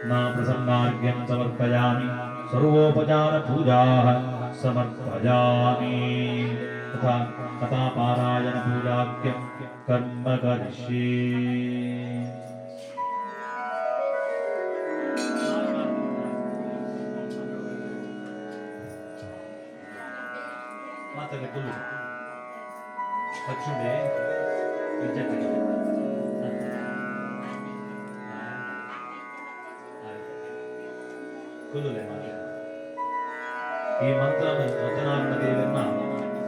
ನಾ ಪ್ರಸನ್ನಾರ್ಘ್ಯಂ ಸಮರ್ಪಯಾಮಿ ಸರ್ವೋಪಚಾರ ಪೂಜಾಃ ಸಮರ್ಪಯಾಮಿ ತಥಾ ಕಥಾಪಾರಾಯಣ ಪೂಜಾಖ್ಯಂ ಕರ್ಮ ಕರಿಷ್ಯೇ ಮಾತಲ್ಲಿ ಕುಲ್ಲು ಪಚ್ಚುಂಡೆ ವಿದ್ಯಾರ್ಥಿ ಕುಲ್ಲುಲೆ ಮಾಲೆ ಈ ಮಂತ್ರ ಸತ್ಯನಾರಾಯಣ ದೇವರನ್ನ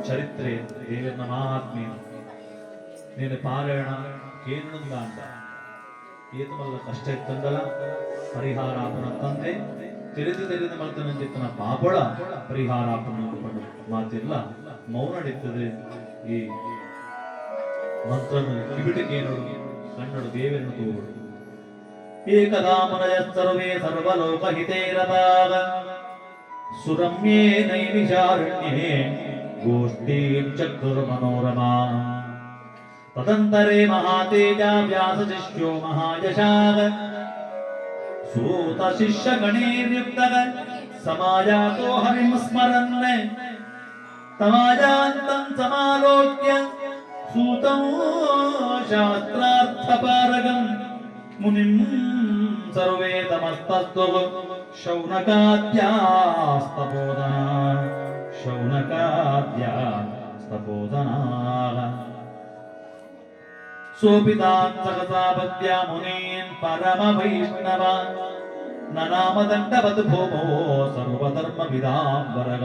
ಚರಿತ್ರೆ ದೇವರನ್ನ ಮಹಾತ್ಮೆ నేను పారాయణ కేంద్రంగా అంట ఈత వల్ల కష్ట ఎత్తందల పరిహారాపణ ತಂದೆ ತಿಳಿದ ಮಲ್ತನ ಚಿತ್ತನ ಪಾಪಳ ಪರಿಹಾರಾಪಣ ಮಾತಿಲ್ಲ ಮೌನಡಿತ್ತದೆ ಈ ಮಂತ್ರನು ಕಿವಿಟಿಗೇನು ಕನ್ನಡ ದೇವರನ್ನು ತೋರುಡು ಏಕದಾ ಮನಯ ಸರ್ವೇ ಸರ್ವಲೋಕಹಿತೈರತಾಗ ಸುರಮ್ಯೇ ನೈಮಿಷಾರಣ್ಯೇ ಗೋಷ್ಠೀಂ ಚತುರ್ಮನೋರಮಾ ತದಂತರೇ ಮಹಾತೇಜ ವ್ಯಾಸಶಿಷ್ಯೋ ಮಹಾಯಶಾಗ ಸೂತ ಶಿಷ್ಯ ಗಣೇರ್ಯುಕ್ತಗ ಸಮಾಜಾತೋ ಹರಿಂ ಸ್ಮರನ್ ತಮಾಜಾಂತಂ ಸಮಾಲೋಕ್ಯ ಸೂತಂ ಶಾಸ್ತ್ರಾರ್ಥಪಾರಗಂ ಮುನಿಂ ಸರ್ವೇ ತಮಸ್ತಸ್ತು ಶೌನಕಾದ್ಯಾಸ್ತಬೋಧನಾ ಸೋಪಿತಾನ್ ಸಹಸಾಪದ್ಯ ಮುನೀನ್ ಪರಮ ವೈಷ್ಣವ ನನಾಮ ದಂಡವತ್ ಭೂಮೋ ಸರ್ವಧರ್ಮ ವಿಧಾಂಬರಗ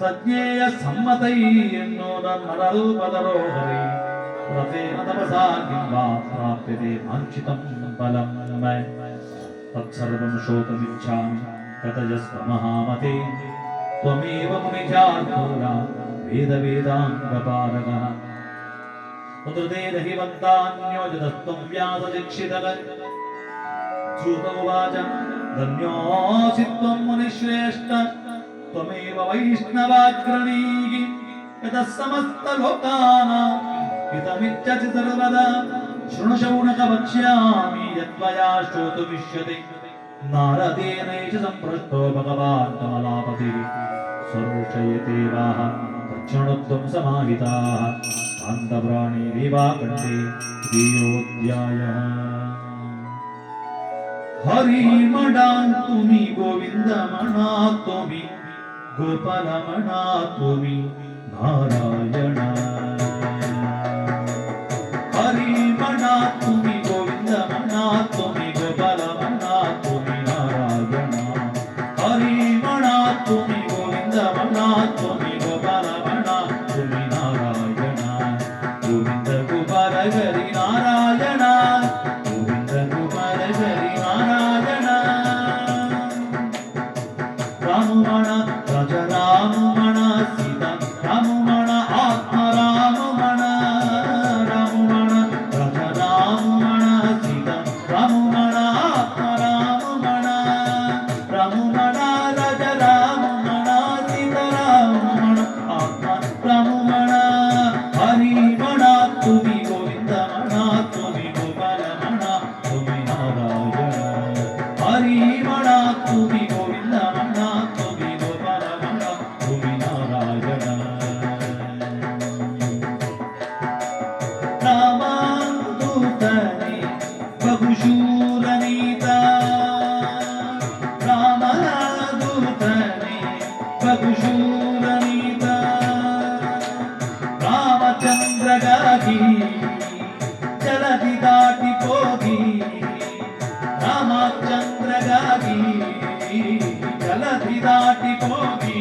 ಸಜ್ಞೇಯ ಸಮ್ಮತೈ ಎನ್ನೋದ ನರರೂಪದರೋಹರಿ ರಥೇನ ತಪಸಾ ಕಿಂವಾ ಪ್ರಾಪ್ಯತೆ ವಾಂಛಿತಂ ಫಲಂ ತತ್ಸರ್ವಂ ಶೋಕಮಿಚ್ಛಾಮಿ ಕಥಯಸ್ವ ಮಹಾಮತೆ ತ್ವಮೇವ ಮುನಿಜಾರ್ಪೂರ ವೇದ ವೇದಾಂಗಪಾರಗಃ ಉದ್ರದೇನ ಹಿವಂತಾನ್ಯೋಜತಸ್ತ್ವಂ ವ್ಯಾಸದೀಕ್ಷಿತಃ ಶ್ರುತ ಉವಾಚ ಧನ್ಯೋऽसि त्वं मुनिश्रेष्ठ त्वमेव वैष्णवाग्रणीः यतः समस्तलोकानां हितमिच्छसि सर्वदा शृणु शौनक वक्ष्यामि यत्त्वया श्रोतुमिष्यते नारदेनैष सम्पृष्टो भगवान् कमलापतिः सर्वशयते वाह तच्छृणुत्वं समाहिताः कान्तप्राणिरेवाकण्ठे धीरोऽध्यायः हरिमणा तुमी गोविंदमणा तुमी गोपालमणा तुमी नारायण हरिमणा तुमी गोविंदमणा तुमी गोपालमणा तुमी नारायण हरिमणा तुमी गोविंदमणा तुमी गोपालमणा तुमी नारायण गोविंद गोपाल हरि नारायण गोविंद गोपाल हरि राममण राज राममण सीता राममण आत्मा राममण राममण राज राममण सीता राममण आत्मा राममण राममण राज राममण सीता राममण आत्मा राममण हरिमण तुमी गोविंदमण तुमी गोपालमण तुमी नारायण हरिमण तुमी गोविंदमण तुमी गोपालमण तुमी नारायण रामदूतने बहुशूरनीता रामदूतने बहुशूरनीता रामचंद्रगागी जलधि दाटी ಹೋಗಿ ರಾಮಚಂದ್ರಗಾಗಿ ಜಲಧಿ ದಾಟಿ ಹೋಗಿ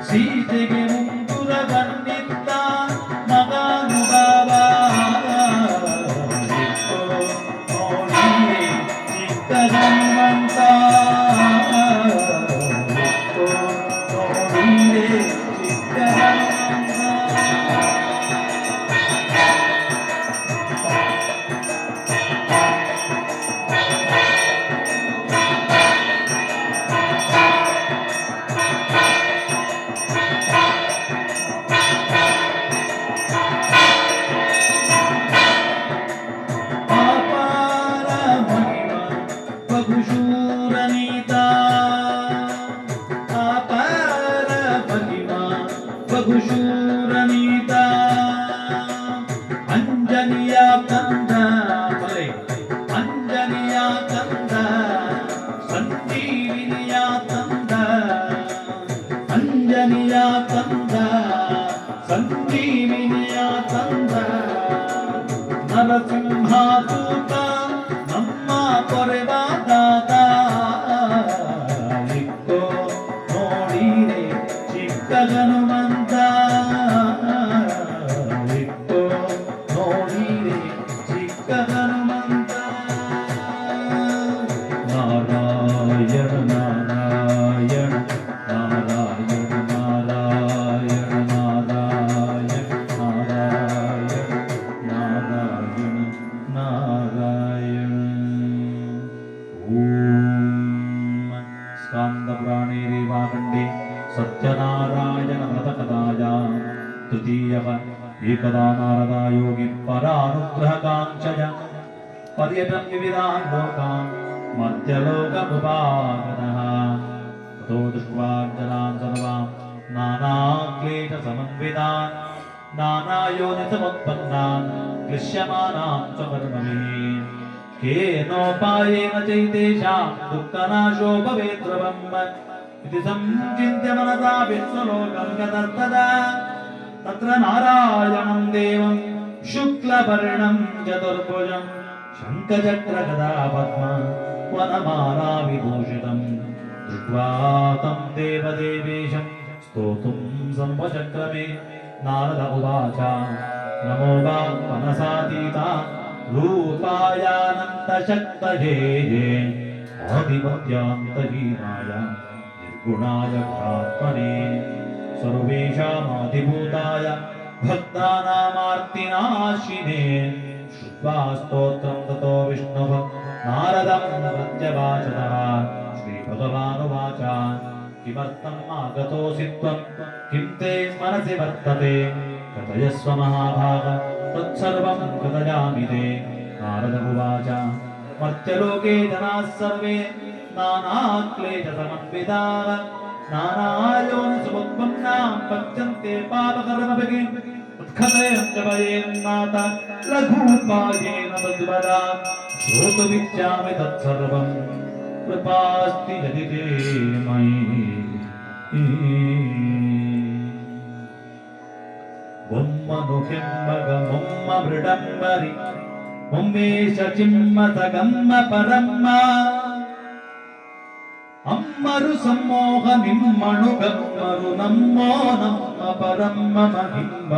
ಸೀತೆಗೆ ಮುಂಗುರ ಬಂದಿದ್ದ ಮಗಾನುಭಾವ ನೋಡಿರೆ ಚಿಕ್ಕ ಹನುಮಂತ ನೋಡಿರೆ ಚಿಕ್ಕ ಹನುಮಂತ बहुशूरनीता अपार महिमा बहुशूरनीता अंजनिया कंद बोले अंजनिया कंद संजीवनिया कंद अंजनिया कंद संजीवनिया कंद नरसिंहादूत ನಮ್ಮ ಪೊರೆವಾದಾದ ಇಕ್ಕೋ ನೋಡಿರೆ ಚಿಕ್ಕ ಹನುಮಂತ ಇಕ್ಕೋ ನೋಡಿರೆ ಚಿಕ್ಕ ಹನುಮಂತ ನಾರಾಯಣ ನಾರಾಯಣ ನಾರಾಯಣ ನಾರಾಯಣ ನಾರಾಯಣ ನಾರಾಯಣ ನಾರಾಯಣ ನಾರಾಯಣ स्कान्दपुराणेरेवाखण्डे सत्यनारायण व्रतकथाया तृतीयः एकदा नारदा योगी परानुग्रहकाङ्क्षया पर्यटन् विविधान् लोकान् मध्यलोकमुपागतः ततो दृष्ट्वा जनान् सर्वान् नानाक्लेशसमन्वितान् नानायोनिसमुत्पन्नान् क्लिश्यमानान् स्वकर्मभिः केनोपायेन चैतेषां दुःखनाशो भवेत् ध्रुवम् इति संचिन्त्य मनसा विश्वलोकं गतस्तदा तत्र नारायणं देवं शुक्लवर्णं चतुर्भुजं शङ्खचक्रगदा पद्म वनमाला विभूषितं दृष्ट्वा तं देवदेवेशं स्तोतुं सम्पचक्रमे नारद उवाच नमो वा मनसातीता रूपायानन्तशक्तये आदिमत्यान्तहीनाय निर्गुणाय घात्मने सर्वेषामादिभूताय भक्तानामार्तिनाशिने श्रुत्वा स्तोत्रं ततो विष्णुः नारदं प्रत्यवाचतः श्रीभगवानुवाच किमर्थम् आगतोऽसि त्वं किं ते मनसि वर्तते कथयस्व महाभाग तत्सर्वं कथयामि ते नारद उवाच मर्त्यलोके जनाः सर्वे नानाक्लेशसमन्विताः नानायोनिसमुत्पन्नां पच्यन्ते पापकर्मभिः उत्खनयं च भयेन्नाथ लघूपायेन तद्वदा श्रोतुमिच्छामि तत्सर्वं कृपास्ति यदि ते मयि मुम्म मृडम्बरि मुम्मेश चिम्मसगम्म परम्म अम्मरु सम्मोह निम्मणु गम्मरु नम्मो नम्म परम्म महिम्ब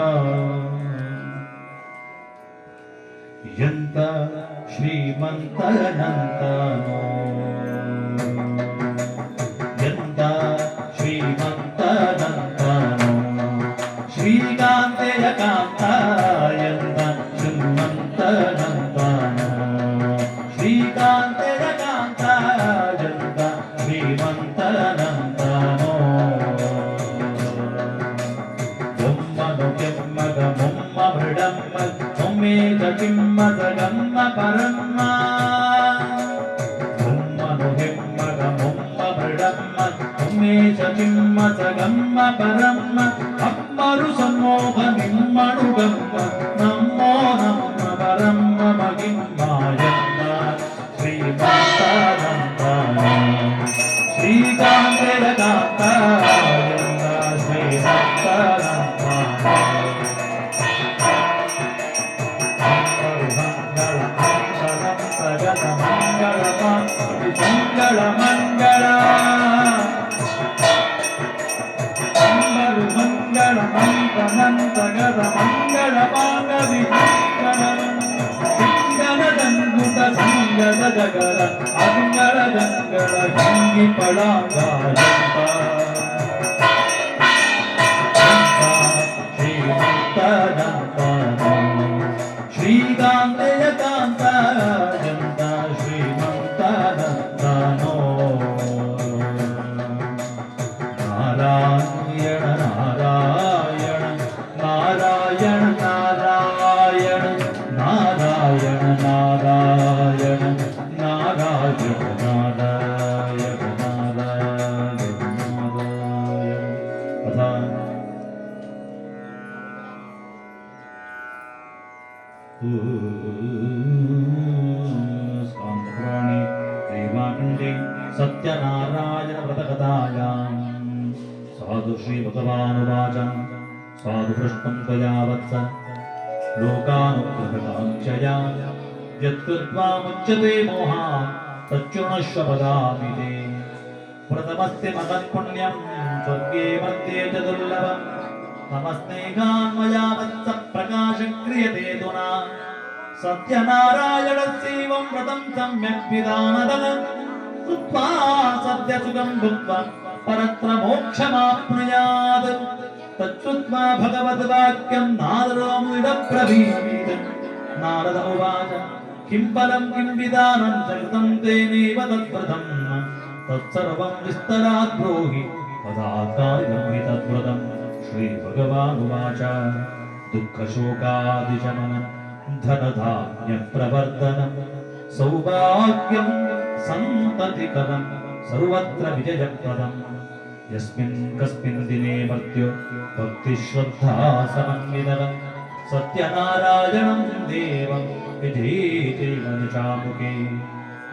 यन्त श्रीमन्तनन्तनो यन्त श्रीमन्तनन्तनो श्रीकान्तेय कान्तायन्त श्रीमन्तनन्तनो श्रीकान्तेय कान्तायन्त श्रीमन्तनन्तनो मुम्मनु किम्मग मुम्म मृडम्म मुम्मे चिम्मसगम्म परम्म मुम्मनु किम्मग मुम्म मृडम्म मुम्मे चिम्मसगम्म परम्म अम्मरु सम्मोह निम्मणु गम्म नमो नम्म परम्म महिम्मायन्त श्रीमन्तनन्तनो श्रीकान्तेय कान्तायन्त श्रीमन्तनन्तनो मंगल मंगल मंगल मंगल गद मंगल पांगवि सिंगल जंगुत संगल जगल अंगल जंगल गंगी पड़ागायंत श्रीमन्तनन्तनो श्रीकान्तेय कान्तायन्त श्रीमन्तनन्तनो नारायण नारायण नारायण नारायण नारायण नारायण नारायण नारायण नारायण नारायण स्कान्दपुराणे दैवाखण्डे सत्यनारायण व्रतकथायां साधु श्रीभगवानुवाच साधु पृष्टं त्वया वत्स लोकानुग्रहकाङ्क्षया यत्कृत्वा मुच्यते मोहात् तच्छृणुष्व वदामि ते व्रतमस्ति महत्पुण्यं स्वर्गे मध्ये च दुर्लभम् नमस्नेहान्मया वत्स प्रकाशं क्रियते तुना सत्यनारायणस्यैवं व्रतं सम्यक् विधानतः कृत्वा सत्यसुखं भुक्त्वा परत्र मोक्षमाप्नुयात् तच्छ्रुत्वा भगवद्वाक्यं नारदमुदब्रवीत् नारद उवाच किं फलं किं विधानं च कृतं तेनैव तद्व्रतं तत्सर्वं विस्तरात् ब्रूहि तदाकार्यं हि तद्व्रतम् श्रीभगवानुवाच दुःखशोकादिशमनं धनधान्यप्रवर्धनं सौभाग्यं सन्ततिकरं सर्वत्र विजयप्रदम् यस्मिन् कस्मिन् दिने मर्त्यो भक्तिश्रद्धा समन्वितः सत्यनारायणं देवं विधीतेव निशामुखे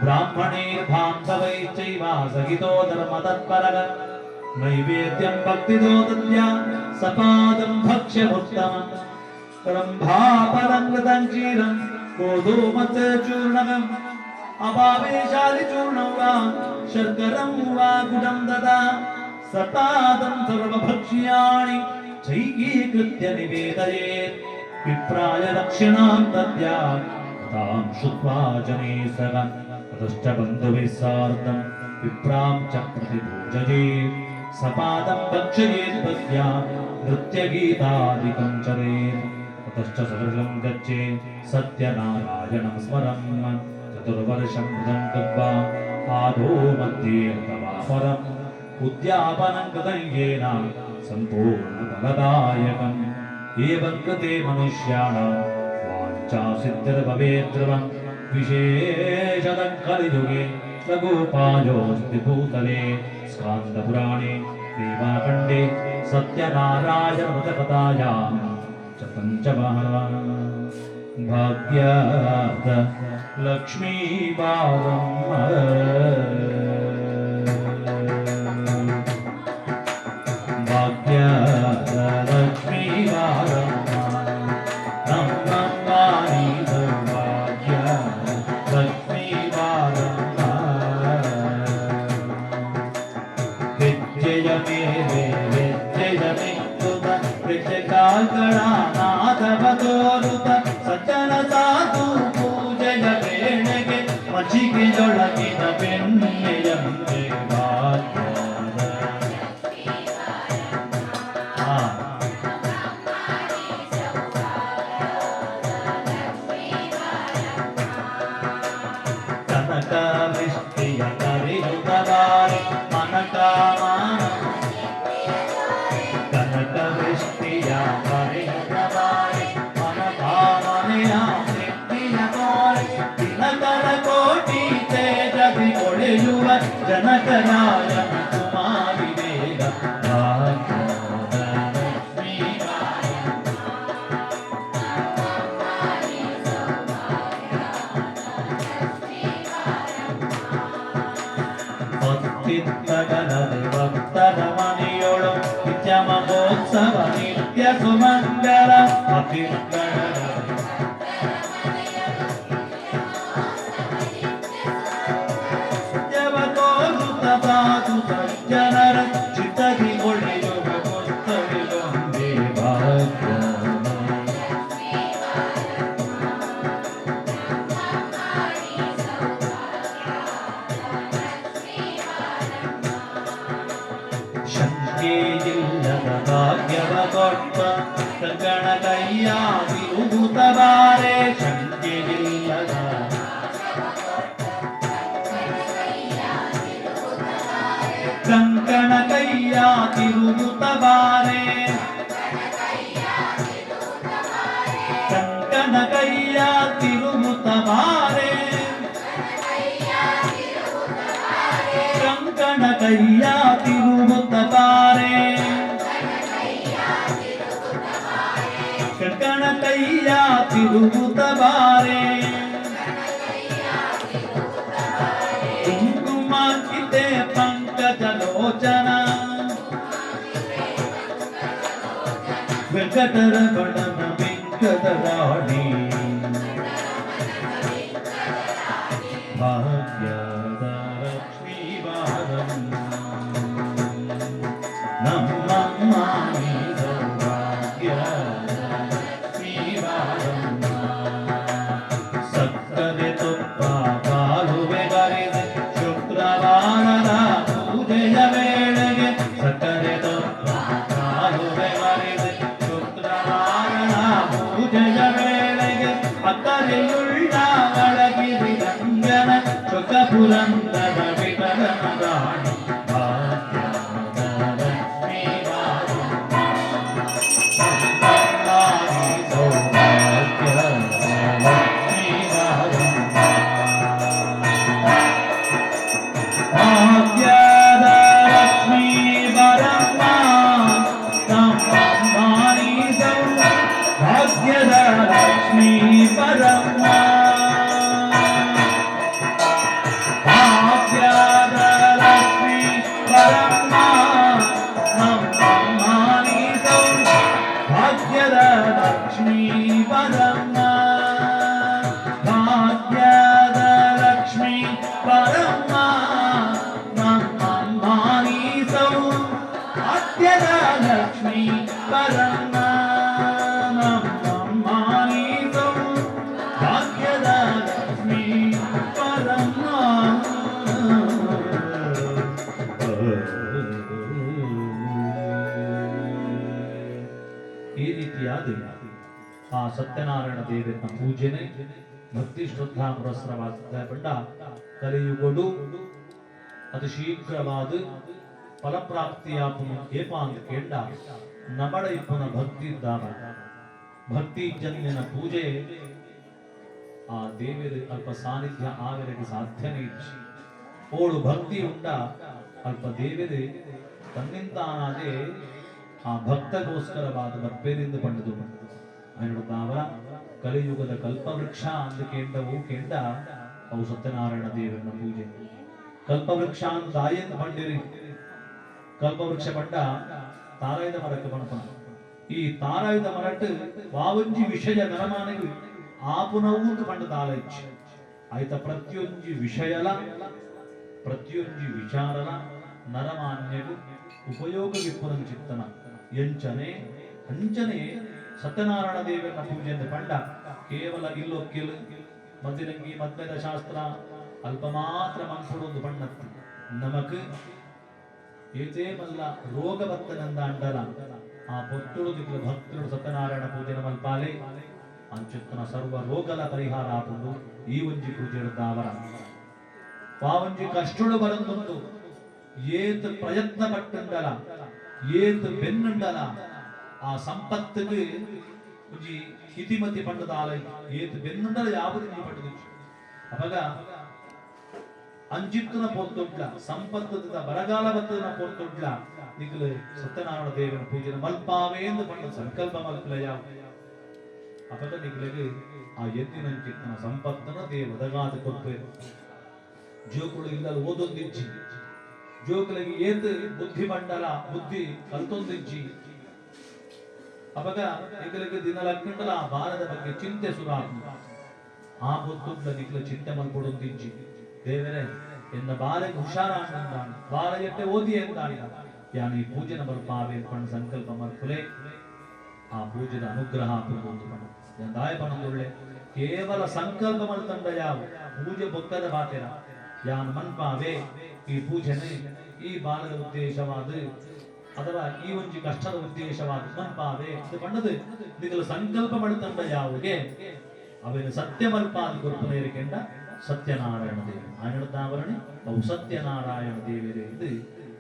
ब्राह्मणैर्भान्धवैश्चैव सहितो धर्मतत्परः नैवेद्यं भक्तितो दद्या सपादं भक्ष्यमुत्तमं रम्भाफलं कृतं क्षीरं गोधूमचूर्णकम् अभावे शालिचूर्णं वा शर्करं वा गुडं ददा सतादं सर्वभक्ष्याणि चैकीकृत्य निवेदयेत् विप्राय दक्षिणां दद्यात् तां श्रुत्वा जने सह ततश्च बन्धुभिः सार्धं विप्रां च प्रतिपूजयेत् सपादं भक्षयेत् भक्त्या नृत्यगीतादिकं चरेत् ततश्च सगृहं गच्छेत् सत्यनारायणं स्मरन् चतुर्वर्षं मृदं कृत्वा आदौ मध्ये अथवा परम् उद्यापनं कृतं येन सम्पूर्णफलदायकम् एवं कृते मनुष्याणां वाञ्छा सिद्धिर्भवेत् ध्रुवं विशेषतः कलियुगे लघुपायोऽस्ति भूतले स्कान्दपुराणे देवाखण्डे सत्यनारायणव्रतकथायां च पञ्चमः भाग्यात् लक्ष्मीवारम् भाग्यात् लक्ष्मीवारम् नम्रवाणी भाग्यात् लक्ष्मीवारम् विजय मे कृत विजयकाकणानाथवतोरुत सज्जन साधु पूजय वेणगे मचिಗೆ ಜೊಳಗಿನ ಬೆಣ್ಣೆಯಂತೆ ಭಾಗ್ಯದ ಕನಕ ವೃಷ್ಟಿಯ ಕರೆಯುತ್ತವಾರೆ ಮನಕಾಮಾನ ಕನಕ ವೃಷ್ಟಿಯ ಕರೆಯುತ್ತವಾರೆ ಮನಕಾಮನೆಯ ಸಿದ್ಧಿಯ ತೋರೆ ದಿನಕರ ಕೋಟಿ ತೇಜದಿ ಕೊಳೆಯುವ ಜನಕರಾಯನ ಕುಮಾರಿ ವೇಗ ಭಾಗ್ಯದ ಭಕ್ತಿತ್ತಗಲದೆ ಭಕ್ತರ ಮನೆಯೊಳು ನಿತ್ಯ ಮಹೋತ್ಸವ ನಿತ್ಯ ಸುಮಂಗಲ ಸಾಧು ಸಜ್ಜನರ ಚಿತ್ತದಿ ಒಳ್ಳೆಯುವ ಕೊತ್ತವಿಲೊಂದೇ ಭಾಗ್ಯ ಶಂಕೆಯಿಲ್ಲದ ಭಾಗ್ಯವ ಕೊಟ್ಟ ಕಂಕಣ ಕೈಯಾಗಿರುವುತ ಬಾರೆ ಶಂಕೆಯಿಲ್ಲದ ಕಂಕಣ ಕೈಯಾಗಿರುವುತ ಬಾರೆ ಕಂಕಣ ಕೈಯಾಗಿರುವುತ ಬಾರೆ ಕಂಕಣ ಕೈಯಾಗಿರುವುತ ಬಾರೆ ಕಂಕಣ ಕೈಯಾಗಿರುವುತ ಬಾರೆ ಕುಂಕುಮ ಕಿತೆ ಪಂಕಜಲೋಚನ ವೆಂಕಟರಮಣನ ವೆಂಕಟರಾಣಿ ಭಾಗ್ಯದ ಲಕ್ಷ್ಮೀವಾರಂ ನಮ್ಮಮ್ಮ ಸೌಭಾಗ್ಯದ ಲಕ್ಷ್ಮೀವಾರಂ ಸಕ್ಕರೆ ತುಪ್ಪ ಕಾಲುವೆ ಬರೆದೆ ಶುಕ್ರವಾರದ ಪೂಜೆಯ ವೇಳೆಗೆ ಸಕ್ಕರೆ ತುಪ್ಪ ಕಾಲುವೆ ಬರೆದೆ ಶುಕ್ರವಾರದ ಪೂಜೆಯ ವೇಳೆಗೆ ಅಕ್ಕರೆಯುಳ್ಳ ಅಳಗಿರಿ ರಂಗನ ಚೊಕ್ಕ ಪುರಂದರ ವಿಠಲನ ರಾಣಿ ಭಾಗ್ಯದ ಲಕ್ಷ್ಮೀವಾರಂ ಸೌಭಾಗ್ಯದ ಲಕ್ಷ್ಮೀವಾರಂ ಭಾಗ್ಯದ ಲಕ್ಷ್ಮೀವಾರಂ ನಮ್ಮಮ್ಮನಿ ಸೌಭಾಗ್ಯದ ಲಕ್ಷ್ಮೀವಾರಂ ಸತ್ಯನಾರಾಯಣ ದೇವರ ಪೂಜೆನೆ ಭಕ್ತಿ ಶ್ರದ್ಧಾ ಪುರಸ್ಸರವಾದ ಬಂಡ ಕಲಿಯುಗಡು ಅದು ಶೀಘ್ರವಾದ ಫಲಪ್ರಾಪ್ತಿಯಾಪುನು ಏಪ ಅಂತ ಕೇಂಡ ನಮಡ ಇಪ್ಪನ ಭಕ್ತಿ ಇದ್ದಾರ ಭಕ್ತಿ ಜನ್ಯನ ಪೂಜೆ ಆ ದೇವರ ಅಲ್ಪ ಸಾನ್ನಿಧ್ಯ ಆವರಿಗೆ ಸಾಧ್ಯನೇ ಇಚ್ಚಿ ಓಡು ಭಕ್ತಿ ಉಂಡ ಅಲ್ಪ ದೇವರ ತನ್ನಿಂತಾನಾದೇ ಆ ಭಕ್ತಗೋಸ್ಕರವಾದ ಬರ್ಪೇರಿಂದ ಪಂಡದು ಅವರ ಕಲಿಯುಗದ ಕಲ್ಪವೃಕ್ಷ ಅಂದು ಕೇಂಡವು ಕೇಂಡ ಅವು ಸತ್ಯನಾರಾಯಣ ದೇವರನ ಪೂಜೆ ಕಲ್ಪವೃಕ್ಷ ಅಂತ ಆಯಂದು ಪಂಡಿರಿ ಕಲ್ಪವೃಕ್ಷ ಪಂಡ ತಾರಾಯುಧ ಮರಕ್ಕೆ ಪಣಪನ ಈ ತಾರಾಯುಧ ಮರಟ್ಟು ವಾವಂಜಿ ವಿಷಯ ನರಮಾನಿಗೆ ಆಪುನವು ಪಂಡ ತಾಲೈಚ್ ಆಯ್ತ ಪ್ರತಿಯೊಂಜಿ ವಿಷಯಲ ಪ್ರತಿಯೊಂಜಿ ವಿಚಾರಲ ನರಮಾನ್ಯರು ಉಪಯೋಗ ವಿಪ್ಪುನ ಚಿತ್ತನ ಎಂಚನೆ ಅಂಚನೆ ಸತ್ಯನಾರಾಯಣ ದೇವರನ ಪೂಜೆ ಪಂಡ ಕೇವಲ ಇಲ್ಲೊಕ್ಕೆಲು ಮದ್ದಿರಂಗಿ ಮದ್ಮೆದ ಶಾಸ್ತ್ರ ಅಲ್ಪ ಮಾತ್ರ ಮನ್ಪುಡೊಂದು ಪಣ್ಣತ್ತು ನಮಕ್ ಏತೇ ಮಲ್ಲ ರೋಗ ಬತ್ತನಂದ ಅಂಡಲ ಆ ಪೊತ್ತುಡು ದಿಕ್ಕು ಭಕ್ತರು ಸತ್ಯನಾರಾಯಣ ಪೂಜೆನ ಮಲ್ಪಾಲೆ ಅಂಚುತ್ತನ ಸರ್ವ ರೋಗಲ ಪರಿಹಾರ ಆಪುಂಡು ಈ ಒಂಜಿ ಪೂಜೆ ಅವರ ಪಾವಂಜಿ ಕಷ್ಟುಡು ಬರಂದುಂಟು ಏತ್ ಪ್ರಯತ್ನ ಪಟ್ಟುಂಡಲ ಏತ್ ಬೆನ್ನುಂಡಲ ಆ ಸಂಪತ್ತಿಗೆ ಒಂಜಿ ಹಿತಿಮತಿ ಪಂಡದ ಆಲಯ ಏತ್ ಬೆನ್ನುಂಡಲ ಯಾವುದು ಪಟ್ಟದು ಅವಾಗ ಅಂಜಿತ್ತನ ಪೋರ್ತೊಡ್ಲ ಸಂಪತ್ತದ ಬರಗಾಲ ಬತ್ತನ ಪೋರ್ತೊಡ್ಲ ನಿಗಲು ಸತ್ಯನಾರಾಯಣ ದೇವನ ಪೂಜೆನ ಮಲ್ಪಾವೆ ಎಂದು ಪಂಡ ಸಂಕಲ್ಪ ಮಲ್ಪಲ ಯಾವ ಅವಾಗ ನಿಗಲಿಗೆ ಆ ಎತ್ತಿನ ಚಿತ್ತನ ಸಂಪತ್ತನ ದೇವ ಒದಗಾದ ಕೊಪ್ಪೇರು ಜೋಕುಳು ಇಲ್ಲದ ಓದೊಂದಿಜ್ಜಿ ಜೋಕುಲಿಗೆ ಏತ್ ಬುದ್ಧಿ ಮಂಡಲ ಬುದ್ಧಿ ಕಲ್ತೊಂದಿಜ್ಜಿ ಅವಾಗ ನಿಗಲಿಗೆ ದಿನಲಕ್ಕಂಡಲ ಆ ಭಾರದ ಬಗ್ಗೆ ಚಿಂತೆ ಸುರಾಕು ಆ ಬುದ್ಧುಡ್ಲ ನಿಗಲ ಚಿಂತೆ ಮಲ್ಪೊಡೊಂದಿಜ್ಜಿ ದೇವರೇ ಎನ್ನ ಬಾಲೆಗೆ ಹುಷಾರಾಂದಾണ് ಬಾಲಯಟ್ಟೆ ಓದಿ ಎಂದಾಣ ಯಾನಿ ಪೂಜೆನ ಬರ್ಪಾವೆ ಪಣ ಸಂಕಲ್ಪ ಮರ್ಪುಲೆ ಆ ಪೂಜೆದ ಅನುಗ್ರಹ ಪುರೊಂದು ಪಣ ಎಂದಾಯ ಪಣದೊಳ್ಳೆ ಕೇವಲ ಸಂಕಲ್ಪ ಮಲ್ತಂಡ ಯಾವ ಪೂಜೆ ಬೊಕ್ಕದ ಬಾತೆರ ಯಾನ್ ಮನ್ಪಾವೆ ಈ ಪೂಜೆನೆ ಈ ಬಾಲದ ಉದ್ದೇಶವಾದ ಅಥವಾ ಈ ಒಂಜಿ ಕಷ್ಟದ ಉದ್ದೇಶವಾದ ಮನ್ಪಾವೆ ಇದು ಪಣ್ಣದು ನಿಗಲ ಸಂಕಲ್ಪ ಮಲ್ತಂಡ ಯಾವಗೆ ಅವನ ಸತ್ಯ ಮಲ್ಪಾದ ಗುರುಪನೇರಿಕೆಂಡ ಸತ್ಯನಾರಾಯಣ ದೇವ ಆನರ್ದಾವರಣೆ ಅವು ಸತ್ಯನಾರಾಯಣ ದೇವರೇ ಇದು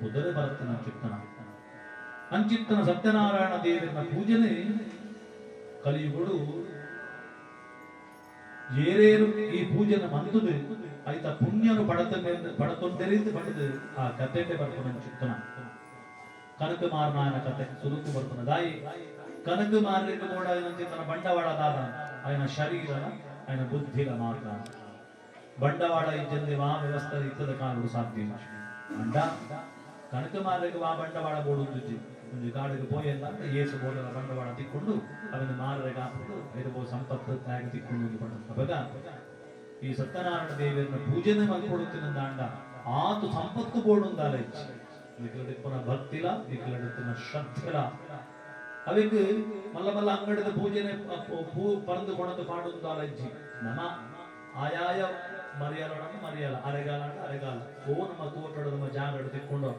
ಉದರ ಭರತನ ಚಿತ್ತನ ಅಂಚಿತ್ತನ ಸತ್ಯನಾರಾಯಣ ದೇವರನ ಪೂಜನೆ ಕಲಿಯುಗಡು ಏರೇರು ಈ ಪೂಜನ ಮಂದುದು ಆಯ್ತ ಪುಣ್ಯನು ಪಡತೊಂದರಿಂದ ಪಡೆದು ಆ ಕಥೆಗೆ ಬರ್ಪನ ಚಿತ್ತನ ಕನಕ ಮಾರನಾಯನ ಕಥೆ ಸುರುಕು ಬರ್ಪನ ದಾಯಿ ಕನಕ ಮಾರಲಿಕ್ಕೆ ಕೂಡ ಚಿತ್ತನ ಬಂಡವಾಳದಾದ ఆయన ಶರೀರನ ఆయన ಬುದ್ಧಿಲ ಮಾರ್ಗ ಬಂಡವಾಳ ಇದ್ದಂತೆ ವಾ ವ್ಯವಸ್ಥೆ ಇತ್ತದ ಕಾಲುಡು ಸಾಧ್ಯ ಅಂಡ ಕನಕ ಮಾರ್ಗಕ್ಕೆ ವಾ ಬಂಡವಾಳ ಬೋಡುದ್ದಿ ಒಂದು ಕಾಡಿಗೆ ಪೋಯಲ್ಲ ಏಸು ಬೋಡಲ ಬಂಡವಾಳ ತಿಕ್ಕೊಂಡು ಅವನ ಮಾರರಿಗೆ ಹಾಕೊಂಡು ಐದು ಸಂಪತ್ತು ತ್ಯಾಗ ತಿಕ್ಕೊಂಡು ಬಂದ ಈ ಸತ್ಯನಾರಾಯಣ ದೇವಿಯನ್ನ ಪೂಜೆನೆ ಮಾಡ್ಕೊಡುತ್ತಿನ ಅಂಡ ಆತು ಸಂಪತ್ತು ಬೋಡುಂದಾಲ ಇಚ್ಚಿ ದಿಕ್ಕನ ಭಕ್ತಿಲ ದಿಕ್ಕನ ಶ್ರದ್ಧೆಲ ಅವಕ್ಕೆ ಮಲ್ಲ ಮಲ್ಲ ಅಂಗಡಿದ ಪೂಜೆನೆ ಪೂ ಪರಂದು ಕೊಣದು ಪಾಡುಂದಾಲ ಇಜ್ಜಿ ನಮ ಆಯಾಯ ಮರಿಯಲ ಅರೆಗಾಲ ಅರೆಗಾಲ ಓ ನಮ್ಮ ತೋಟದ ನಮ್ಮ ಜಾಗ ತಿಕ್ಕೊಂಡು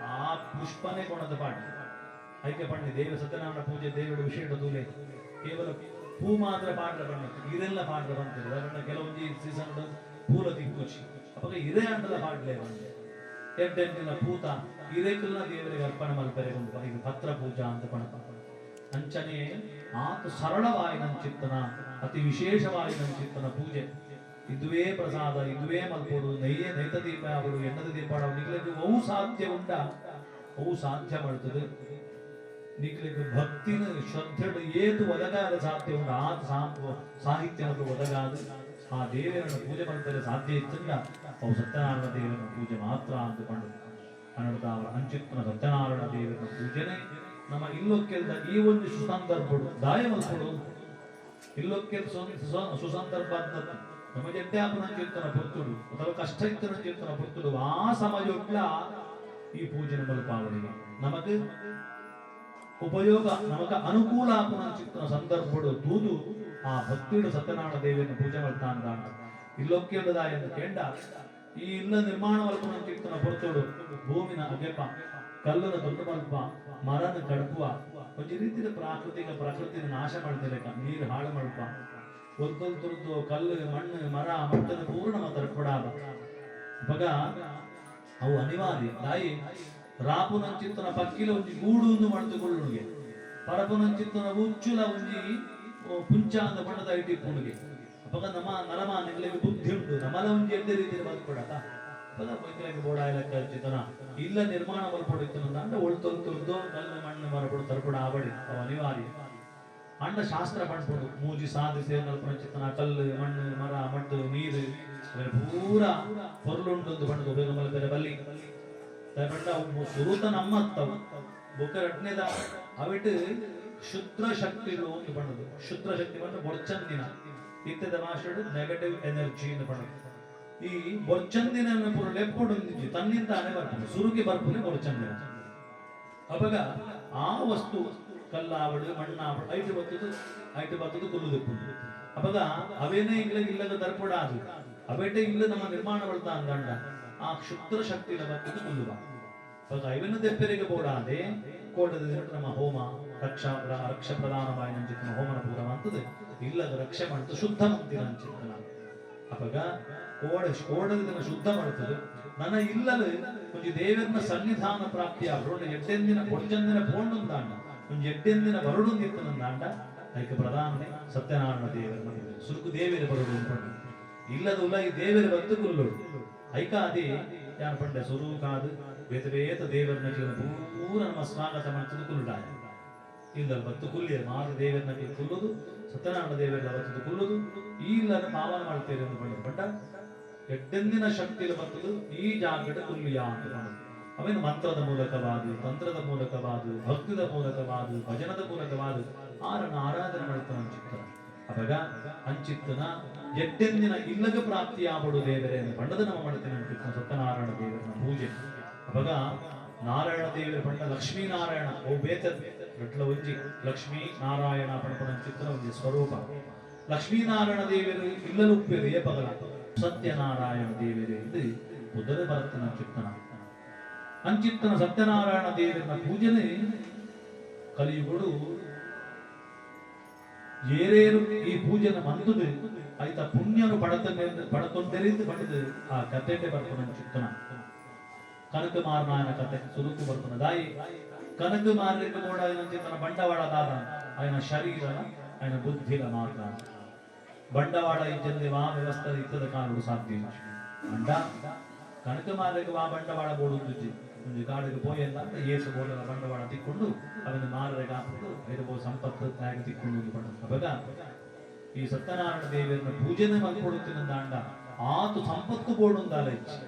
ಆ ಪುಷ್ಪನೇ ಕೊಣದ ಪಾಡಿ ಐಕೆ ಪಣ್ಣಿ ದೇವ ಸತ್ಯನಾರಾಯಣ ಪೂಜೆ ದೇವರ ವಿಶೇಷ ತೂಲೆ ಕೇವಲ ಪೂ ಮಾತ್ರ ಪಾಡ್ರ ಬಣ್ಣ ಇದೆಲ್ಲ ಪಾಡ್ರ ಬಂತಿದೆ ಅದನ್ನ ಕೆಲವೊಂದು ಸೀಸನ್ ಪೂಲ ದಿಕ್ಕುಚಿ ಅವಾಗ ಇದೇ ಅಂಡದ ಪಾಡ್ಲೆ ಬಂದೆ ಎಂಟೆಂಟಿನ ಪೂತ ಇರೇಕಲ್ನ ದೇವರಿಗೆ ಅರ್ಪಣೆ ಮಲ್ಪರೆ ಈಗ ಪತ್ರ ಪೂಜಾ ಅಂತ ಪಣಪ ಅಂಚನೆ ಆತು ಸರಳವಾಗಿ ನನ್ನ ಚಿತ್ತನ ಅತಿ ವಿಶೇಷವಾಗಿ ನನ್ನ ಚಿತ್ತನ ಪೂಜೆ ಇದುವೇ ಪ್ರಸಾದ ಇದುವೇ ಮಲ್ಪೋಡು ನೈಯೇ ನೈತ ದೀಪ ಅವರು ಎಣ್ಣದ ದೀಪ ನಿಗ್ಲಿಕ್ಕೆ ಅವು ಸಾಧ್ಯ ಉಂಟ ಅವು ಸಾಧ್ಯ ಮಾಡ್ತದೆ ನಿಗ್ಲಿಕ್ಕೆ ಭಕ್ತಿನ ಶ್ರದ್ಧೆ ಏತು ಒದಗಾದ ಸಾಧ್ಯ ಉಂಟ ಆ ಸಾಹಿತ್ಯ ಒದಗಾದ ಆ ದೇವರನ್ನು ಪೂಜೆ ಮಾಡ್ತಾರೆ ಸಾಧ್ಯ ಇತ್ತಂದ ಅವು ಸತ್ಯನಾರಾಯಣ ದೇವರನ್ನ ಪೂಜೆ ಮಾತ್ರ ಅಂದುಕೊಂಡು ಕನ್ನಡದ ಅವರ ಅಂಚಿತ್ತನ ಸತ್ಯನಾರಾಯಣ ದೇವರನ್ನ ಪೂಜೆನೆ ನಮ್ಮ ಇಲ್ಲೊಕ್ಕೆಲ್ದ ಈ ಒಂದು ಸುಸಂದರ್ಭಡು ದಾಯ ಮಲ್ಪಡು ಇಲ್ಲೊಕ್ಕೆಲ್ ಸುಸಂದರ್ಭ ನಮ್ಮ ಜಡ್ಡಾಪನ ಚಿತ್ತನ ಪೊತ್ತುಡು ಅಥವಾ ಕಷ್ಟ ಇತ್ತನ ಚಿತ್ತನ ಪೊತ್ತುಡು ಆ ಸಮಯೊಟ್ಲ ಈ ಪೂಜೆನ ಮಲ್ಪಾವಳಿಗೆ ನಮಗೆ ಉಪಯೋಗ ನಮಗ ಅನುಕೂಲ ಆಪನ ಚಿತ್ತನ ಸಂದರ್ಭಡು ತೂದು ಆ ಭಕ್ತಿಯುಡು ಸತ್ಯನಾರಾಯಣ ದೇವಿಯನ್ನು ಪೂಜೆ ಮಾಡ್ತಾ ಅಂತ ಇಲ್ಲೊಕ್ಕೆಲ್ಲದ ಎಂದು ಕೇಂಡ ಈ ಇಲ್ಲ ನಿರ್ಮಾಣ ಮಲ್ಪನ ಚಿತ್ತನ ಪೊತ್ತುಡು ಭೂಮಿನ ಅಗೆಪ ಕಲ್ಲನ ದೊಡ್ಡ ಮಲ್ಪ ಮರನ ಕಡುಪುವ ಒಂಜಿ ರೀತಿಯ ಪ್ರಕೃತಿನ ನಾಶ ಮಾಡ್ತಿರಕ ನೀರು ಹಾಳು ಮಲ್ಪ ಒದ್ದೊಂದು ತುರ್ದು ಕಲ್ಲು ಮಣ್ಣು ಮರ ಮಟ್ಟದ ಪೂರ್ಣ ತರ್ಪಡಾಬ ಅಪಗ ಅವು ಅನಿವಾರ್ಯ ದಾಯಿ ರಾಪುನಂಚಿತ್ತನ ಪಕ್ಕಿಲ ಒಂಜಿ ಗೂಡು ಮಾಡ್ತುಕೊಳ್ಳುಗೆ ಪರಪುನಂಚಿತ್ತನ ಉಚ್ಚುಲ ಒಂಜಿ ಪುಂಚ ಅಂತ ಬಣ್ಣದ ಇಟ್ಟಿಪ್ಪುಣಿಗೆ ಅಪಗ ನಮ್ಮ ನರಮಾನಿಗಳಿಗೆ ಬುದ್ಧಿ ಉಂಟು ನಮ್ಮಲ ಒಂಜಿ ಎಡ್ಡೆ ರೀತಿಯ ಬದುಕೊಡತ ಪದ ಬೈಕಲಕ್ಕೆ ಬೋಡಾಯಲಕ್ಕ ಚಿತ್ತನ ಇಲ್ಲ ನಿರ್ಮಾಣ ಮಲ್ಪಡಿತ್ತನ ಅಂಡ ಒಳ್ತೊಲ್ತುರ್ದು ಕಲ್ಲು ಮಣ್ಣು ಮರಪಡು ತರ್ಪಡ ಆಬಡಿ ಅವು ಅನಿವಾರ್ಯ ಅಂಡ ಶಾಸ್ತ್ರ ಪಡ್ಬೋದು ಮೂಜಿ ಸಾಧಿಸಿ ನಲ್ಪುನಂಚಿತ್ತನ ಕಲ್ಲು ಮಣ್ಣು ಮರ ಮಟ್ಟು ನೀರು ಪೂರ ಪೊರ್ಲುಂಟು ಬಣ್ಣದ ಉಪಯೋಗ ಮಲ್ಪೆರೆ ಬಲ್ಲಿ ಬಟ್ಟ ಸುರುತ ನಮ್ಮತ್ತವು ಬೊಕ್ಕರಟ್ನೆದ ಅವಿಟ್ಟು ಶುದ್ರ ಶಕ್ತಿಗಳು ಒಂದು ಬಣ್ಣದು ಶುದ್ರ ಶಕ್ತಿ ಬಂದು ಬೊರ್ಚಂದಿನ ಇತ್ತದ ಮಾಸ್ಟರ್ ನೆಗೆಟಿವ್ ಎನರ್ಜಿ ಎಂದು ಬಣ್ಣದು ಈ ಬೊರ್ಚಂದಿನ ಪೂರ ಲೆಪ್ಪೊಂದು ತನ್ನಿಂದಾನೆ ಬರ್ತದೆ ಸುರುಗಿ ಬರ್ಪುನೆ ಬೊರ್ಚಂದಿನ ಅವಾಗ ಆ ವಸ್ತು ಕಲ್ಲಾವಡು ಮಣ್ಣಾವಡು ಐಟು ಬತ್ತದು ಕುಲ್ಲು ದಿಪ್ಪುಂಡು ಅವಾಗ ಅವೇನೇ ಇಲ್ಲದ ದರ್ಪಡ ಅದು ಅವೇಟೆ ಇಲ್ಲ ನಮ್ಮ ನಿರ್ಮಾಣ ಬಳ್ತಾ ಅಂದಂಡ ಆ ಕ್ಷುದ್ರ ಶಕ್ತಿಯ ಬತ್ತದು ಕುಲ್ಲುವ ಅವಾಗ ಐವನ ದೆಪ್ಪೆರಿಗೆ ಬೋಡಾದೆ ಕೋಟದ ನಮ್ಮ ಹೋಮ ರಕ್ಷ ಪ್ರಧಾನವಾಗಿ ನಂಚಿತ್ತನ ಹೋಮನ ಪೂರ ಅಂತದ್ದು ಇಲ್ಲದ ರಕ್ಷೆ ಮಾಡ್ತದೆ ಶುದ್ಧ ಮಂತಿನ ಅಂಚಿತ್ತನ ಅವಾಗ ಕೋಡದ ಶುದ್ಧ ಮಾಡ್ತದೆ ನನ್ನ ಇಲ್ಲಲು ಕೊಂಚ ದೇವರನ್ನ ಸನ್ನಿಧಾನ ಪ್ರಾಪ್ತಿ ಆಗೋಣ ಎಡ್ಡೆಂದಿನ ಕೊಡ್ಜಂದಿನ ಪೋಂಡೊಂದಾಂಡ ಕೊಂಚ ಎಡ್ಡೆಂದಿನ ಬರಡೊಂದಿತ್ತನಂದಾಂಡ ಅದಕ್ಕೆ ಪ್ರಧಾನ ಸತ್ಯನಾರಾಯಣ ದೇವರ ಸುರುಕು ದೇವರ ಬರಡು ಅನ್ಕೊಂಡು ಇಲ್ಲದುಲ್ಲ ಈ ದೇವರ ಬತ್ತು ಕುಲ್ಲೋಡು ಐಕಾದಿ ಯಾರು ಪಂಡ ಸುರುಕಾದು ಬೇತ ದೇವರನ್ನ ಪೂರ ನಮ್ಮ ಸ್ವಾಗತ ಮಾಡ್ತದೆ ಕುಲ್ಲುಡಾಯ ಇಲ್ಲ ಬತ್ತು ಕುಲ್ಲಿಯ ಮಾರು ದೇವರನ್ನ ಕುಲ್ಲುದು ಸತ್ಯನಾರಾಯಣ ದೇವರ ಬತ್ತದು ಕುಲ್ಲುದು ಈ ಇಲ್ಲದ ಪಾವನ ಮಾಡ್ತೇವೆ ಎಂದು ಪಂಡ ಪಂಡ ಎಡ್ಡೆಂದಿನ ಶಕ್ತಿಯ ಬತ್ತದು ಈ ಜಾಗದ ಕುಲ್ಲಿಯ ಅಂತ ಅವೇನು ಮಂತ್ರದ ಮೂಲಕವಾದು ತಂತ್ರದ ಮೂಲಕವಾದು ಭಕ್ತಿದ ಮೂಲಕವಾದು ಭಜನದ ಮೂಲಕವಾದು ಆರನ್ನು ಆರಾಧನೆ ಮಾಡ್ತಾನ ಅಂಚಿತ್ತನ ಅವಾಗ ಅಂಚಿತ್ತನ ಎಡ್ಡೆಂದಿನ ಇಲ್ಲಗ ಪ್ರಾಪ್ತಿಯಾಗಬಡು ದೇವರೇ ಎಂದು ಪಂಡದ ನಮ್ಮ ಮಾಡ್ತೇನೆ ಅಂಚಿತ್ತನ ಸತ್ಯನಾರಾಯಣ ದೇವರನ ಪೂಜೆ ಅವಾಗ ನಾರಾಯಣ ದೇವರ ಪಂಡ ಲಕ್ಷ್ಮೀನಾರಾಯಣ ಓ ಬೇತದ್ ಗಟ್ಲ ಒಂಜಿ ಲಕ್ಷ್ಮೀ ನಾರಾಯಣ ಪಂಡಪನ ಅಂಚಿತ್ತನ ಒಂಜಿ ಸ್ವರೂಪ ಲಕ್ಷ್ಮೀನಾರಾಯಣ ದೇವರು ಇಲ್ಲಲುಪ್ಪೆರು ಏ ಪಗಲ ಸತ್ಯನಾರಾಯಣ ದೇವರೇ ಇದು ಉದರ ಬರ್ತನ ಅಂಚಿತ್ತನ ಅಂಚಿತ್ತನ ಸತ್ಯನಾರಾಯಣ ದೇವರನ ಪೂಜನೆ ಕಲಿಯುಗಳು ಏರೇರು ಈ ಪೂಜನ ಮಂದುದು ಆಯ್ತ ಪುಣ್ಯನು ಪಡತೊಂದೆರಿಂದ ಪಡೆದು ಆ ಕಥೆಗೆ ಬರ್ತನ ಅಂಚಿತ್ತನ ಕನಕ ಮಾರನಾಯನ ಕಥೆ ಸುರುಕು ಬರ್ತನ ದಾಯಿ ಕನಕ ಮಾರಲಿಕ್ಕೆ ಕೂಡ ಅಂಚಿತ್ತನ ಬಂಡವಾಳದಾದ ఆయన ಶರೀರ ఆయన ಬುದ್ಧಿಲ ಮಾತ್ರ ಬಂಡವಾಳ ಇದ್ದಲ್ಲಿ ವಾ ವ್ಯವಸ್ಥೆ ಇತ್ತದ ಕಾಣಲು ಸಾಧ್ಯ ಅಂಡ ಕನಕ ಮಾರಲಿಕ್ಕೆ ವಾ ಬಂಡವಾಳ ಬೋಡುದು ಒಂದು ಕಾಡಿಗೆ ಪೋಯಲ್ಲ ಏಸು ಬೋಲದ ಬಂಡವಾಳ ತಿಕ್ಕೊಂಡು ಅದನ್ನು ಮಾರರಿಗೆ ಹಾಕಿಕೊಂಡು ಐದು ಸಂಪತ್ತು ತ್ಯಾಗ ತಿಕ್ಕೊಂಡು ಅವಾಗ ಈ ಸತ್ಯನಾರಾಯಣ ದೇವಿಯನ್ನ ಪೂಜೆನೆ ಮಲ್ಕೊಡುತ್ತಿನ ಅಂಡ ಆತು ಸಂಪತ್ತು ಬೋಡುಂದಾಲ ಇಚ್ಛೆ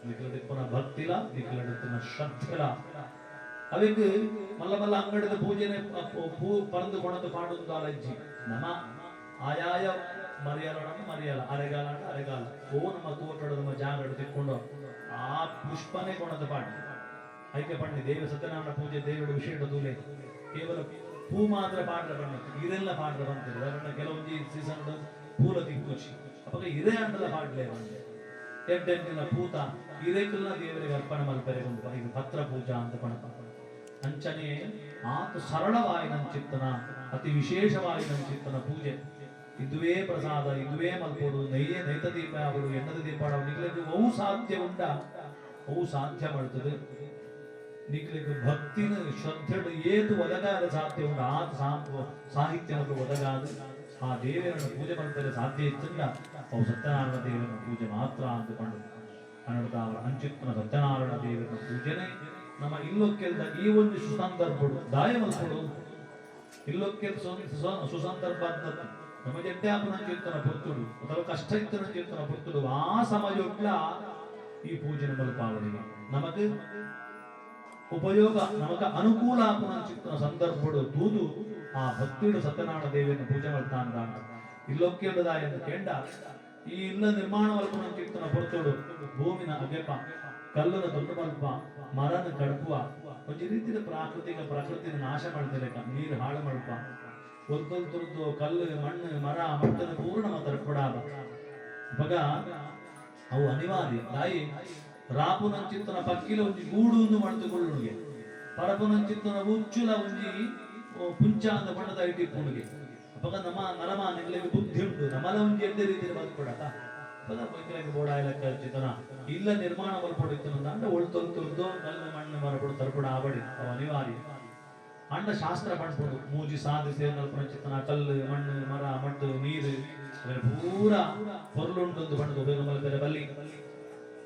ನಿಖಲದಿಪ್ಪನ ಭಕ್ತಿಲ ನಿಖಲದಿಪ್ಪನ ಶ್ರದ್ಧೆಲ ಅವಕ್ಕೆ ಮಲ್ಲ ಮಲ್ಲ ಅಂಗಡಿದ ಪೂಜೆನೆ ಪೂ ಪರಂದು ಕೊಣದು ಪಾಡುಂದಾಲ ಇಜ್ಜಿ ನಮ ಆಯಾಯ ಮರಿಯಲ ಅರೆಗಾಲ ಅರೆಗಾಲ ಓ ನಮ್ಮ ತೋಟದ ನಮ್ಮ ಜಾಗ ತಿಕ್ಕೊಂಡು ಆ ಪುಷ್ಪನೇ ಕೊಣದ ಪಾಡಿ ಐಕೆ ಪಣ್ಣಿ ದೇವ ಸತ್ಯನಾರಾಯಣ ಪೂಜೆ ದೇವರ ವಿಶೇಷ ದೂಲೆ ಕೇವಲ ಪೂ ಮಾತ್ರ ಪಾಡ್ರ ಬಣ್ಣ ಇದೆಲ್ಲ ಪಾಡ್ರ ಬಂತಿದೆ ಅದನ್ನ ಕೆಲವೊಂದು ಸೀಸನ್ ಪೂಲ ತಿಕ್ಕುಚಿ ಅವಾಗ ಇರೇ ಅಂಡಲ ಪಾಡ್ಲೇ ಬಂದೆ ಎಡ್ಡೆಂಟಿನ ಪೂತ ಇರೇಕಲ್ನ ದೇವರಿಗೆ ಅರ್ಪಣೆ ಮಲ್ಪರೆ ಇದು ಪತ್ರ ಪೂಜಾ ಅಂತ ಪಣಪ ಅಂಚನೆ ಆತು ಸರಳವಾಗಿ ನಂಚಿತ್ತನ ಅತಿ ವಿಶೇಷವಾಗಿ ನಂಚಿತ್ತನ ಪೂಜೆ ಇದುವೇ ಪ್ರಸಾದ ಇದುವೇ ಮಲ್ಪೋಡು ನೈತ ದೀಪ ಆಗೋಡು ಎಣ್ಣದ ದೀಪ ನಿಗ್ಲಿಕ್ಕೆ ಅವು ಸಾಧ್ಯ ಉಂಟ ಅವು ಸಾಧ್ಯ ಮಾಡ್ತದೆ ನಿಗ್ಲಿಕ್ಕೆ ಭಕ್ತಿನ ಶ್ರದ್ಧೆಡು ಏತು ಒದಗಾದ ಸಾಧ್ಯ ಉಂಟ ಆ ಸಾಹಿತ್ಯ ಒದಗಾದ ಆ ದೇವರನ್ನು ಪೂಜೆ ಮಾಡ್ತಾರೆ ಸಾಧ್ಯ ಇತ್ತಂದ ಅವು ಸತ್ಯನಾರಾಯಣ ದೇವರನ್ನ ಪೂಜೆ ಮಾತ್ರ ಅಂದುಕೊಂಡು ಕನ್ನಡದ ಅವರ ಅಂಚಿತ್ತನ ಸತ್ಯನಾರಾಯಣ ದೇವರನ್ನ ಪೂಜೆನೆ ನಮ್ಮ ಇಲ್ಲೊಕ್ಕೆಲ್ದ ಈ ಒಂದು ಸುಸಂದರ್ಭಗಳು ದಾಯ ಮಲ್ಪಡು ಇಲ್ಲೊಕ್ಕೆ ಸುಸಂದರ್ಭ ಅಂತ ನಮ್ಮ ಜಡ್ಡಾಪನ ಚಿತ್ತನ ಪುರ್ತುಡು ಅಥವಾ ಕಷ್ಟ ಇತ್ತನ ಚಿತ್ತನ ಪುರ್ತುಡು ಆ ಸಮಯೊಟ್ಲ ಈ ಪೂಜೆನ ಮಲ್ಪಾವಳಿಗೆ ನಮಗೆ ಉಪಯೋಗ ನಮಗ ಅನುಕೂಲ ಆಪನ ಚಿತ್ತನ ಸಂದರ್ಭಗಳು ತೂದು ಆ ಭಕ್ತಿಯುಡು ಸತ್ಯನಾರಾಯಣ ದೇವಿಯನ್ನು ಪೂಜೆ ಮಾಡ್ತಾ ಅಂದಾಂಡ ಇಲ್ಲೊಕ್ಕೆಲ್ಲದ ಎಂದು ಕೇಂಡ ಈ ಇಲ್ಲ ನಿರ್ಮಾಣ ವಲ್ಪನ ಚಿತ್ತನ ಪುರ್ತುಡು ಭೂಮಿನ ಅಗೆಪ ಕಲ್ಲನ ದೊಡ್ಡ ಮಲ್ಪ ಮರನ ಕಡುಪುವ ಒಂದು ರೀತಿಯ ಪ್ರಕೃತಿನ ನಾಶ ಮಾಡ್ತಿರಕ ನೀರು ಹಾಳು ಮಲ್ಪ ಒದ್ದೊಂದು ತುರ್ದು ಕಲ್ಲು ಮಣ್ಣು ಮರ ಮಟ್ಟದ ಪೂರ್ಣ ತರ್ಪಡಾದ ಬಗ ಅವು ಅನಿವಾರ್ಯ ದಾಯಿ ರಾಪುನಂಚಿತ್ತನ ಪಕ್ಕಿಲ ಒಂಜಿ ಗೂಡು ಮಾಡ್ತುಕೊಳ್ಳುಗೆ ಪರಪುನಂಚಿತ್ತನ ಉಚ್ಚುಲ ಒಂಜಿ ಪುಂಚ ಅಂತ ಬಣ್ಣದ ಐಟಿ ಪುಣ್ಗೆ ಅವಾಗ ನಮ್ಮ ನರಮಾನಗಳಿಗೆ ಬುದ್ಧಿ ಉಂಟು ನಮ್ಮಲ ಒಂದು ಎದ್ದ ರೀತಿಯಲ್ಲಿ ಬದುಕೊಡಕ ಬೈಕಲಾಗಿ ಬೋಡ ಇಲಕ್ಕ ಚಿತನ ಇಲ್ಲ ನಿರ್ಮಾಣ ಬರ್ಕೊಡಿತ್ತು ಅಂಡ ಒಳ್ತೊಲ್ತುರ್ದು ಕಲ್ಲು ಮಣ್ಣು ಮರಪಡು ತರ್ಪಡ ಆಬಡಿ ಅವ ಅನಿವಾರ್ಯ ಅಂಡ ಶಾಸ್ತ್ರ ಮಾಡ್ಬೋದು ಮೂಜಿ ಸಾಧಿಸಿ ನಲ್ಪನ ಚಿತ್ತನ ಕಲ್ಲು ಮಣ್ಣು ಮರ ಮಡ್ಡು ನೀರು ಪೂರ ಪೊರ್ಲುಂಟು ಬಣ್ಣದು ಬೇಗ ಮಲ್ಪೆರೆ ಬಲ್ಲಿ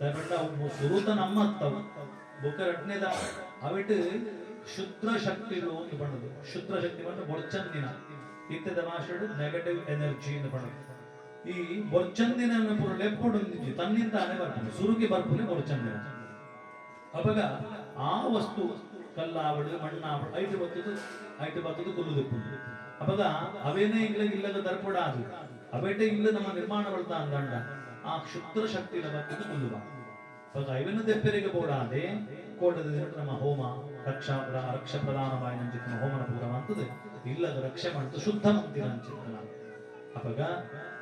ಬಣ್ಣ ಸುರುತ ನಮ್ಮತ್ತವು ಬೊಕ್ಕ ರಟ್ನೆದ ಅವಿಟ್ಟು ಶುದ್ರ ಶಕ್ತಿಗಳು ಒಂದು ಬಣ್ಣದು ಶುದ್ರ ಶಕ್ತಿ ಬಣ್ಣ ಬೊಡ್ಚಂದಿನ ಇತ್ತದ ಮಾಸ್ಟರ್ಡ್ ನೆಗೆಟಿವ್ ಎನರ್ಜಿ ಅಂತ ಬಣ್ಣದು ಈ ಬೊಡ್ಚಂದಿನ ಪೂರ ಲೆಪ್ಪೊಂದು ತನ್ನಿಂದಾನೆ ಬರ್ಪುನೆ ಸುರುಗಿ ಬರ್ಪುನೆ ಬೊಡ್ಚಂದಿನ ಅವಾಗ ಆ ವಸ್ತು ಕಲ್ಲಾವಡು ಮಣ್ಣಾವಡು ಐಟು ಬತ್ತದು ಕುಲ್ಲು ದಿಪ್ಪುಂಡು ಅವಾಗ ಅವೇನೇ ಇಲ್ಲದ ದರ್ಪಡ ಅದು ಅವೇಟೆ ಇಲ್ಲ ನಮ್ಮ ನಿರ್ಮಾಣ ಬಳ್ತಾ ಅಂದಂಡ ಆ ಕ್ಷುದ್ರ ಶಕ್ತಿನ ಬತ್ತದು ಕುಲ್ಲುವ ಅವಾಗ ಐವನ ದೆಪ್ಪೆರಿಗೆ ಬೋಡಾದೆ ಕೋಟದ ನಮ್ಮ ಹೋಮ ರಕ್ಷ ಪ್ರಧಾನವಾಗಿ ನಂಚಿತ್ತನ ಹೋಮನ ಪೂರ ಮಾಡ್ತದೆ ಇಲ್ಲದ ರಕ್ಷೆ ಮಾಡ್ತದೆ ಶುದ್ಧ ಮಂತಿನ ಅಂಚಿತ್ತನ ಅವಾಗ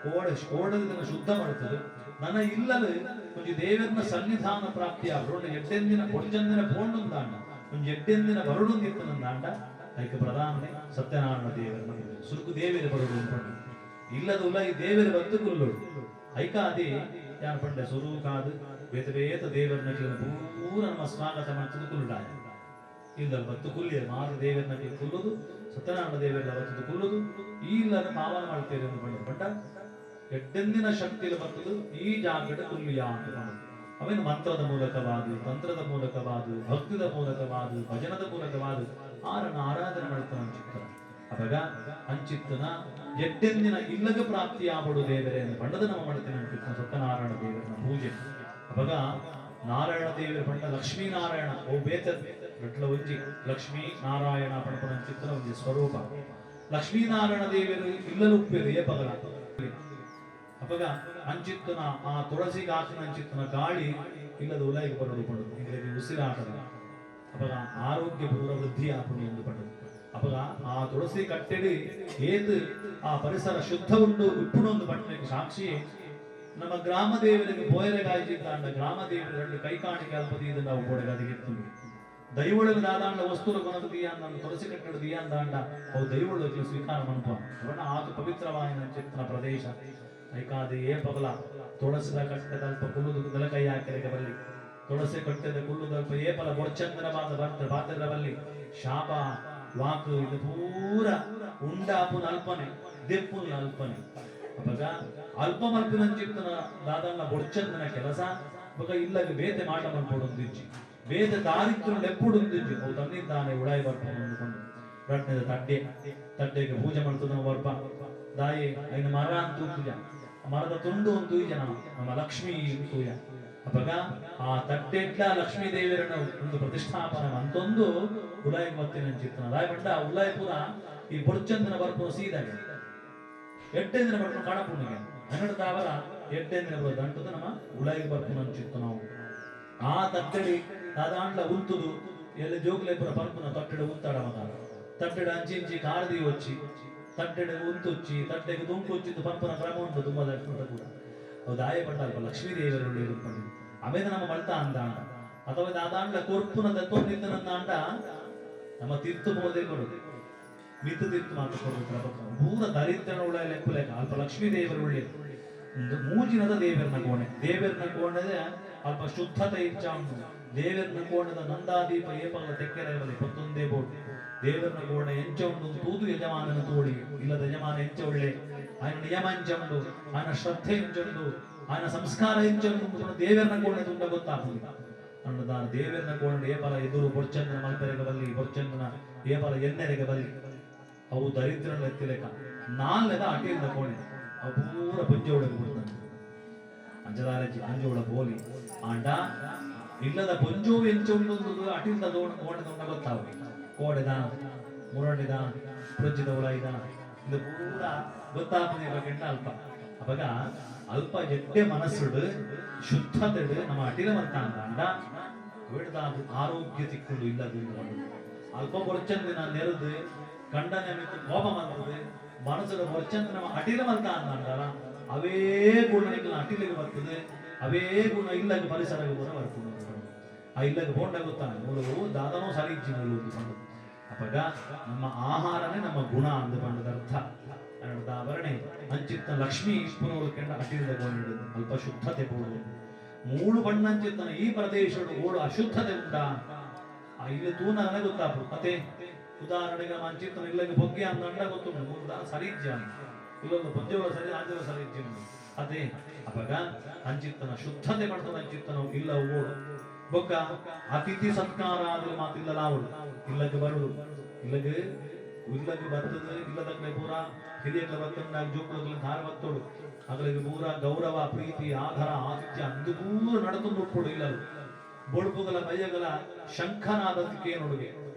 ಕೋಡದ ಶುದ್ಧ ಮಾಡ್ತದೆ ನನ್ನ ಇಲ್ಲದೆ ಒಂದು ದೇವರನ್ನ ಸನ್ನಿಧಾನ ಪ್ರಾಪ್ತಿ ಆಗೋಣ ಎಡ್ಡೆಂದಿನ ಕೊಡ್ಚಂದಿನ ಪೋಂಡೊಂದಾಂಡ ಒಂದು ಎಡ್ಡೆಂದಿನ ಬರುಡೊಂದಿತ್ತನಂದಾಂಡ ಅದಕ್ಕೆ ಪ್ರಧಾನ ಸತ್ಯನಾರಾಯಣ ದೇವರನ್ನ ಸುರುಕು ದೇವರ ಬರುಡು ಅನ್ಕೊಂಡು ಇಲ್ಲದ ಉಲ್ಲ ಈ ದೇವರ ಬತ್ತು ಕುಲ್ಲೋಡು ಐಕ ಅದೇ ಯಾರು ಪಂಡ ಸ್ವರೂಕಾದು ಬೇತ ದೇವರನ್ನ ಪೂರ ನಮ್ಮ ಸ್ವಾಗತ ಮಾಡ್ತದೆ ಕುಲ್ಲುಡಾಯ ಇಲ್ಲದ ಬತ್ತು ಕುಲ್ಲಿಯ ಮಾರು ದೇವರನ್ನ ಕುಲ್ಲುದು ಸತ್ಯನಾರಾಯಣ ದೇವರ ಬತ್ತದು ಕುಲ್ಲುದು ಈ ಇಲ್ಲದ ಪಾವನ ಮಾಡ್ತೇವೆ ಅಂದ್ಕೊಂಡು ಬಟ್ಟ ಎಡ್ಡೆಂದಿನ ಶಕ್ತಿಯಲ್ಲಿ ಬರ್ತದು ಈ ಜಾಗದ ಕುಲ್ಲಿಯ ಅಂತ ಅವೇನು ಮಂತ್ರದ ಮೂಲಕವಾದು ತಂತ್ರದ ಮೂಲಕವಾದು ಭಕ್ತಿದ ಮೂಲಕವಾದು ಭಜನದ ಮೂಲಕವಾದು ಆರನ್ನ ಆರಾಧನೆ ಮಾಡ್ತಾನ ಅಂಚಿತ್ತನ ಅವಾಗ ಅಂಚಿತ್ತನ ಎಡ್ಡೆಂದಿನ ಇಲ್ಲಗ ಪ್ರಾಪ್ತಿ ಆಗ್ಬಿಡು ದೇವರೇ ಅಂತ ಬಣ್ಣದ ನಮ್ಮ ಮಾಡ್ತೇನೆ ಅಂಚಿತ್ತನ ಸತ್ಯನಾರಾಯಣ ದೇವರನ್ನ ಪೂಜೆ ಅವಾಗ ನಾರಾಯಣ ದೇವರ ಬಣ್ಣ ಲಕ್ಷ್ಮೀನಾರಾಯಣ ಓ ಬೇತ ಗಟ್ಲ ಒಂಜಿ ಲಕ್ಷ್ಮೀ ನಾರಾಯಣ ಪಣಪಣ ಅಂಚಿತ್ತನ ಒಂದು ಸ್ವರೂಪ ಲಕ್ಷ್ಮೀನಾರಾಯಣ ದೇವರು ಇಲ್ಲಲು ಉಪ್ಪೇರು ಏ ಪಗಲ ಅವಾಗ ಅಂಚಿತ್ತನ ಆ ತುಳಸಿಗೆ ಹಾಕಿನ ಅಂಚಿತ್ತನ ಗಾಳಿ ಇಲ್ಲದ ಉಲಾಯಿಗೆ ಬರೋದು ಪಡೋದು ಇಂಗ್ಲಿಗೆ ಉಸಿರಾಟದ ಅವಾಗ ಆರೋಗ್ಯ ಪೂರ ವೃದ್ಧಿ ಆಪಣಿ ಎಂದು ಪಡೋದು ಅವಾಗ ಆ ತುಳಸಿ ಕಟ್ಟೆಡಿ ಏದು ಆ ಪರಿಸರ ಶುದ್ಧ ಉಂಟು ಉಪ್ಪುಣೊಂದು ಬಣ್ಣಕ್ಕೆ ಸಾಕ್ಷಿ ನಮ್ಮ ಗ್ರಾಮ ದೇವರಿಗೆ ಬೋಯರೆಗಾಯಿಸಿದ್ದ ಗ್ರಾಮ ದೇವರಲ್ಲಿ ಕೈ ಕಾಣಿಕೆ ಅಲ್ಪದಿ ಇದು ನಾವು ಗೋಡೆಗಾದಿಗೆ ದೈವೊಳಗೆ ದಾದಾಂಡ ವಸ್ತುರು ಕೊನದೀಯ ಅಂದ ತುಳಸಿ ಕಟ್ಟಡದೀಯ ಅಂದಾಂಡ ಅವು ದೈವೊಳಗೆ ಸ್ವೀಕಾರ ಮನ್ಪ ಅವನ್ನ ಆತು ಪವಿತ್ರವಾಯಿನ ಚಿತ್ತನ ಪ್ರದೇಶ ಐಕಾದೆ ಏ ಪಗಲ ತುಳಸಿದ ಕಟ್ಟದ ಅಲ್ಪ ಕುಲ್ಲುದು ನೆಲಕೈ ಹಾಕಿರಗೆ ಬಲ್ಲಿ ತುಳಸಿ ಕಟ್ಟದ ಕುಲ್ಲುದ ಅಲ್ಪ ಏಪಲ ಬೊಡ್ಚಂದ್ರವಾದ ಬಾದ್ರ ಬಲ್ಲಿ ಶಾಪ ವಾಕು ಇದು ಪೂರ ಉಂಡಾಪುನ ಅಲ್ಪನೆ ದೆಪ್ಪುನ ಅಲ್ಪನೆ ಅವಾಗ ಅಲ್ಪ ಮಲ್ಪಿನ ಚಿತ್ತನ ದಾದನ್ನ ಬೊಡ್ಚಂದನ ಕೆಲಸ ಅವಾಗ ಇಲ್ಲಗೆ ಬೇತೆ ಮಾಟ ಮನ್ಪೊಡೊಂದಿಜ್ಜಿ ಬೇತೆ ದಾರಿದ್ರು ಲೆಪ್ಪುಡೊಂದಿಜ್ಜಿ ಅವು ತನ್ನಿದ್ದಾನೆ ಉಡಾಯಿ ಬರ್ತಾನೆ ಅಂದ್ಕೊಂಡು ರಟ್ನದ ತಡ್ಡೆಗೆ ಪೂಜೆ ಮಾಡ್ತದ ಬರ್ಪ ದಾಯಿ ಐನ ಮರ ಅಂತ ಮರದ ತುಂಡು ಒಂದು ಜನ ನಮ್ಮ ಲಕ್ಷ್ಮೀ ತೂಯ ಅವಾಗ ಆ ತಟ್ಟೆಡ್ಲ ಲಕ್ಷ್ಮೀ ದೇವರನ್ನ ಒಂದು ಪ್ರತಿಷ್ಠಾಪನೆ ಅಂತೊಂದು ಉಲಾಯಿ ಮತ್ತಿನ ಚಿತ್ತನ ದಾಯಿ ಬಂಡ ಉಲಾಯಿ ಪುರ ಈ ಬೊಡ್ಚಂದನ ಬರ್ಪುನ ಸೀದಾಗೆ ಎಡ್ಡೆಂದಿನ ಬರ್ಪುನ ಕಾಣಪುಣಿಗೆ ಹನ್ನೆರಡು ತಾವರ ಎಡ್ಡೆಂದಿನ ಬರೋ ದಂಟದ ನಮ್ಮ ಉಲಾಯಿ ಬರ್ಪುನ ಚಿತ್ತ ನಾವು ಆ ತಟ್ಟೆಡಿ ದಾದಾಂಡ್ಲ ಉಂತುದು ಎಲ್ಲಿ ಜೋಗ್ಲೆ ಪುರ ಪರ್ಪುನ ತಟ್ಟೆಡ ಉಂತಾಡ ಮಗ ತಟ್ಟೆಡ ಅಂಚಿ ಕಾರದಿ వచ్చి ತಟ್ಟೆಡೆ ಉಂತುಚ್ಚಿ ತಟ್ಟೆಗೆ ದುಂಕುಚ್ಚಿದ್ದು ಪಂಪನ ಕ್ರಮ ಉಂಟು ತುಂಬಾ ಕೂಡ ಅವು ದಾಯ ಪಡ್ಡಲ್ಪ ಲಕ್ಷ್ಮೀ ದೇವರಲ್ಲಿ ಇರುತ್ತದೆ ಆಮೇಲೆ ನಮ್ಮ ಮಳ್ತಾ ಅಂದಾಂಡ ಅಥವಾ ದಾದಾಂಡ್ಲ ಕೊರ್ಪುನ ದತ್ತೊಂದಿದ್ದನಂದಾಂಡ ನಮ್ಮ ತೀರ್ತು ಬೋಧೆ ಕೊಡುದು ಮಿತ್ತು ತೀರ್ತು ಮಾತು ಕೊಡುದು ಪೂರ ದರಿದ್ರನ ಉಳ್ಳ ಲೆಕ್ಕಲೆಕ ಅಲ್ಪ ಲಕ್ಷ್ಮೀ ದೇವರುಳ್ಳಿ ಮೂಜಿನದ ದೇವರನ ಕೋಣೆ ಅಲ್ಪ ಶುದ್ಧತೆ ಇಚ್ಛ ಉಂಟು ದೇವರನ ಕೋಣದ ನಂದಾದೀಪ ಏಪಗಳ ತೆಕ್ಕೆರೆಯಲ್ಲಿ ಪತ್ತೊಂದೇ ಬೋಟ್ ದೇವರನ ಕೋಣ ಎಂಚ ಉಂಟು ತೂದು ಯಜಮಾನನ ತೋಳಿ ಇಲ್ಲದ ಯಜಮಾನ ಎಂಚ ಒಳ್ಳೆ ఆయన ನಿಯಮ ಎಂಚ ಉಂಟು ఆయన ಶ್ರದ್ಧೆ ಎಂಚ ಉಂಟು ఆయన ಸಂಸ್ಕಾರ ಎಂಚ ಉಂಟು ದೇವರನ ಕೋಣ ತುಂಬ ಗೊತ್ತಾಗುವುದು ಅನ್ನದ ದೇವರನ ಕೋಣ ಏಪಲ ಎದುರು ಬೊಡ್ಚಂದನ ಮಲ್ಪೆರೆಗೆ ಬಲ್ಲಿ ಬೊಡ್ಚಂದನ ಏಪಲ ಎನ್ನೆರೆಗೆ ಬಲ್ಲಿ ಅವು ದರಿದ್ರನ ಎತ್ತಿಲೆಕ ನಾಲ್ನೆದ ಅಟಿಲ್ದ ಕೋಣೆ ಅವು ಪೂರ ಪಂಜೆ ಒಳಗೆ ಬಿಡ್ತಾನೆ ಅಂಜದಾರಜಿ ಅಂಜೋಳ ಬೋಲಿ ಆಂಡ ಇಲ್ಲದ ಪೊಂಜೋ ಎಂಚ ಉಂಟು ಅಟಿಲ್ದ ಕೋಣೆ ತುಂಬ ಗೊತ್ತಾಗುದು ಕೋಡೆದ ಮುರಳಿದ ಪ್ರಜ್ಜಿದ ಉಳಾಯಿದ ಇದು ಪೂರ ಗೊತ್ತಾಗ್ತದೆ ಬಗ್ಗೆ ಅಲ್ಪ ಅವಾಗ ಅಲ್ಪ ಎಡ್ಡೆ ಮನಸ್ಸುಡು ಶುದ್ಧತೆಡು ನಮ್ಮ ಅಟಿಲ ಮಂತಾಂಡ ಬಿಡದಾದ ಆರೋಗ್ಯ ತಿಕ್ಕೊಂಡು ಇಲ್ಲದು ಅಲ್ಪ ಬೊರ್ಚಂದಿನ ನೆರೆದು ಗಂಡನ ಕೋಪ ಬಂದது ಮನಸ್ಸುಡ ಬೊರ್ಚಂದ ನಮ್ಮ ಅಟಿಲ ಮಂತ ಅಂದಾಂಡಲ್ಲ ಅವೇ ಗುಣ ಅಟಿಲಿಗೆ ಬರ್ತದೆ ಅವೇ ಗುಣ ಇಲ್ಲಗೆ ಪರಿಸರಕ್ಕೆ ಕೂಡ ಬರ್ತದೆ ಆ ಇಲ್ಲಗೆ ಬೋಂಡ ಗೊತ್ತಾನೆ ಮೂಲವು ದಾದನೋ ಸರಿ ಇಜ್ಜಿ ಮೂಲವು ಅಪಗ ನಮ್ಮ ಆಹಾರನೇ ನಮ್ಮ ಗುಣ ಅಂದು ಬಂದದ ಅರ್ಥ ಆವರಣೆ ಅಂಚಿತ್ತ ಲಕ್ಷ್ಮಿ ಪುನರು ಕೆಂಡ ಅಟಿಲ್ದ ಗೋಣಿಡು ಅಲ್ಪ ಶುದ್ಧತೆ ಬೋಡು ಮೂಳು ಬಣ್ಣಂಚಿತ್ತನ ಈ ಪ್ರದೇಶಡು ಓಡು ಅಶುದ್ಧತೆ ಉಂಟ ಇಲ್ಲಿ ತೂನ ನನಗೆ ಗೊತ್ತಾಪು ಮತ್ತೆ ಉದಾಹರಣೆಗೆ ಮಂಚಿತ್ತನ ಇಲ್ಲಗೆ ಬೊಗ್ಗೆ ಅಂದ ಗೊತ್ತುಂಟು ಮೂರು ಸರಿಜ್ಯ ಇಲ್ಲೊಂದು ಪದ್ಯಗಳ ಸರಿ ಆಂಜಲ ಸರಿಜ್ಯ ಅದೇ ಅಪಗ ಅಂಚಿತ್ತನ ಶುದ್ಧತೆ ಮಾಡ್ತದ ಅಂಚಿತ್ತನ ಇಲ್ಲ ಓಡು ಬೊಕ್ಕ ಅತಿಥಿ ಸತ್ಕಾರ ಆದ್ರೆ ಮಾತಿಲ್ಲ ಅವಳು ಇಲ್ಲಗೆ ಬರುದು ಇಲ್ಲಗೆ ಬರ್ತದೆ ಇಲ್ಲದಕ್ಕೆ ಪೂರ ಹಿರಿಯಕ್ಕೆ ಬರ್ತಂದಾಗ ಜೋಕುಳಲ್ಲಿ ಧಾರ ಬತ್ತೋಡು ಅಗಳಿಗೆ ಪೂರ ಗೌರವ ಪ್ರೀತಿ ಆಧಾರ ಆತಿಥ್ಯ ಅಂದು ಪೂರ ನಡಕೊಂಡು ಉಟ್ಕೊಡು ಇಲ್ಲ ಬೊಳುಪುಗಳ ಬಯ್ಯಗಳ ಶಂಖನಾದಕ್ಕೆ ನೋಡುಗೆ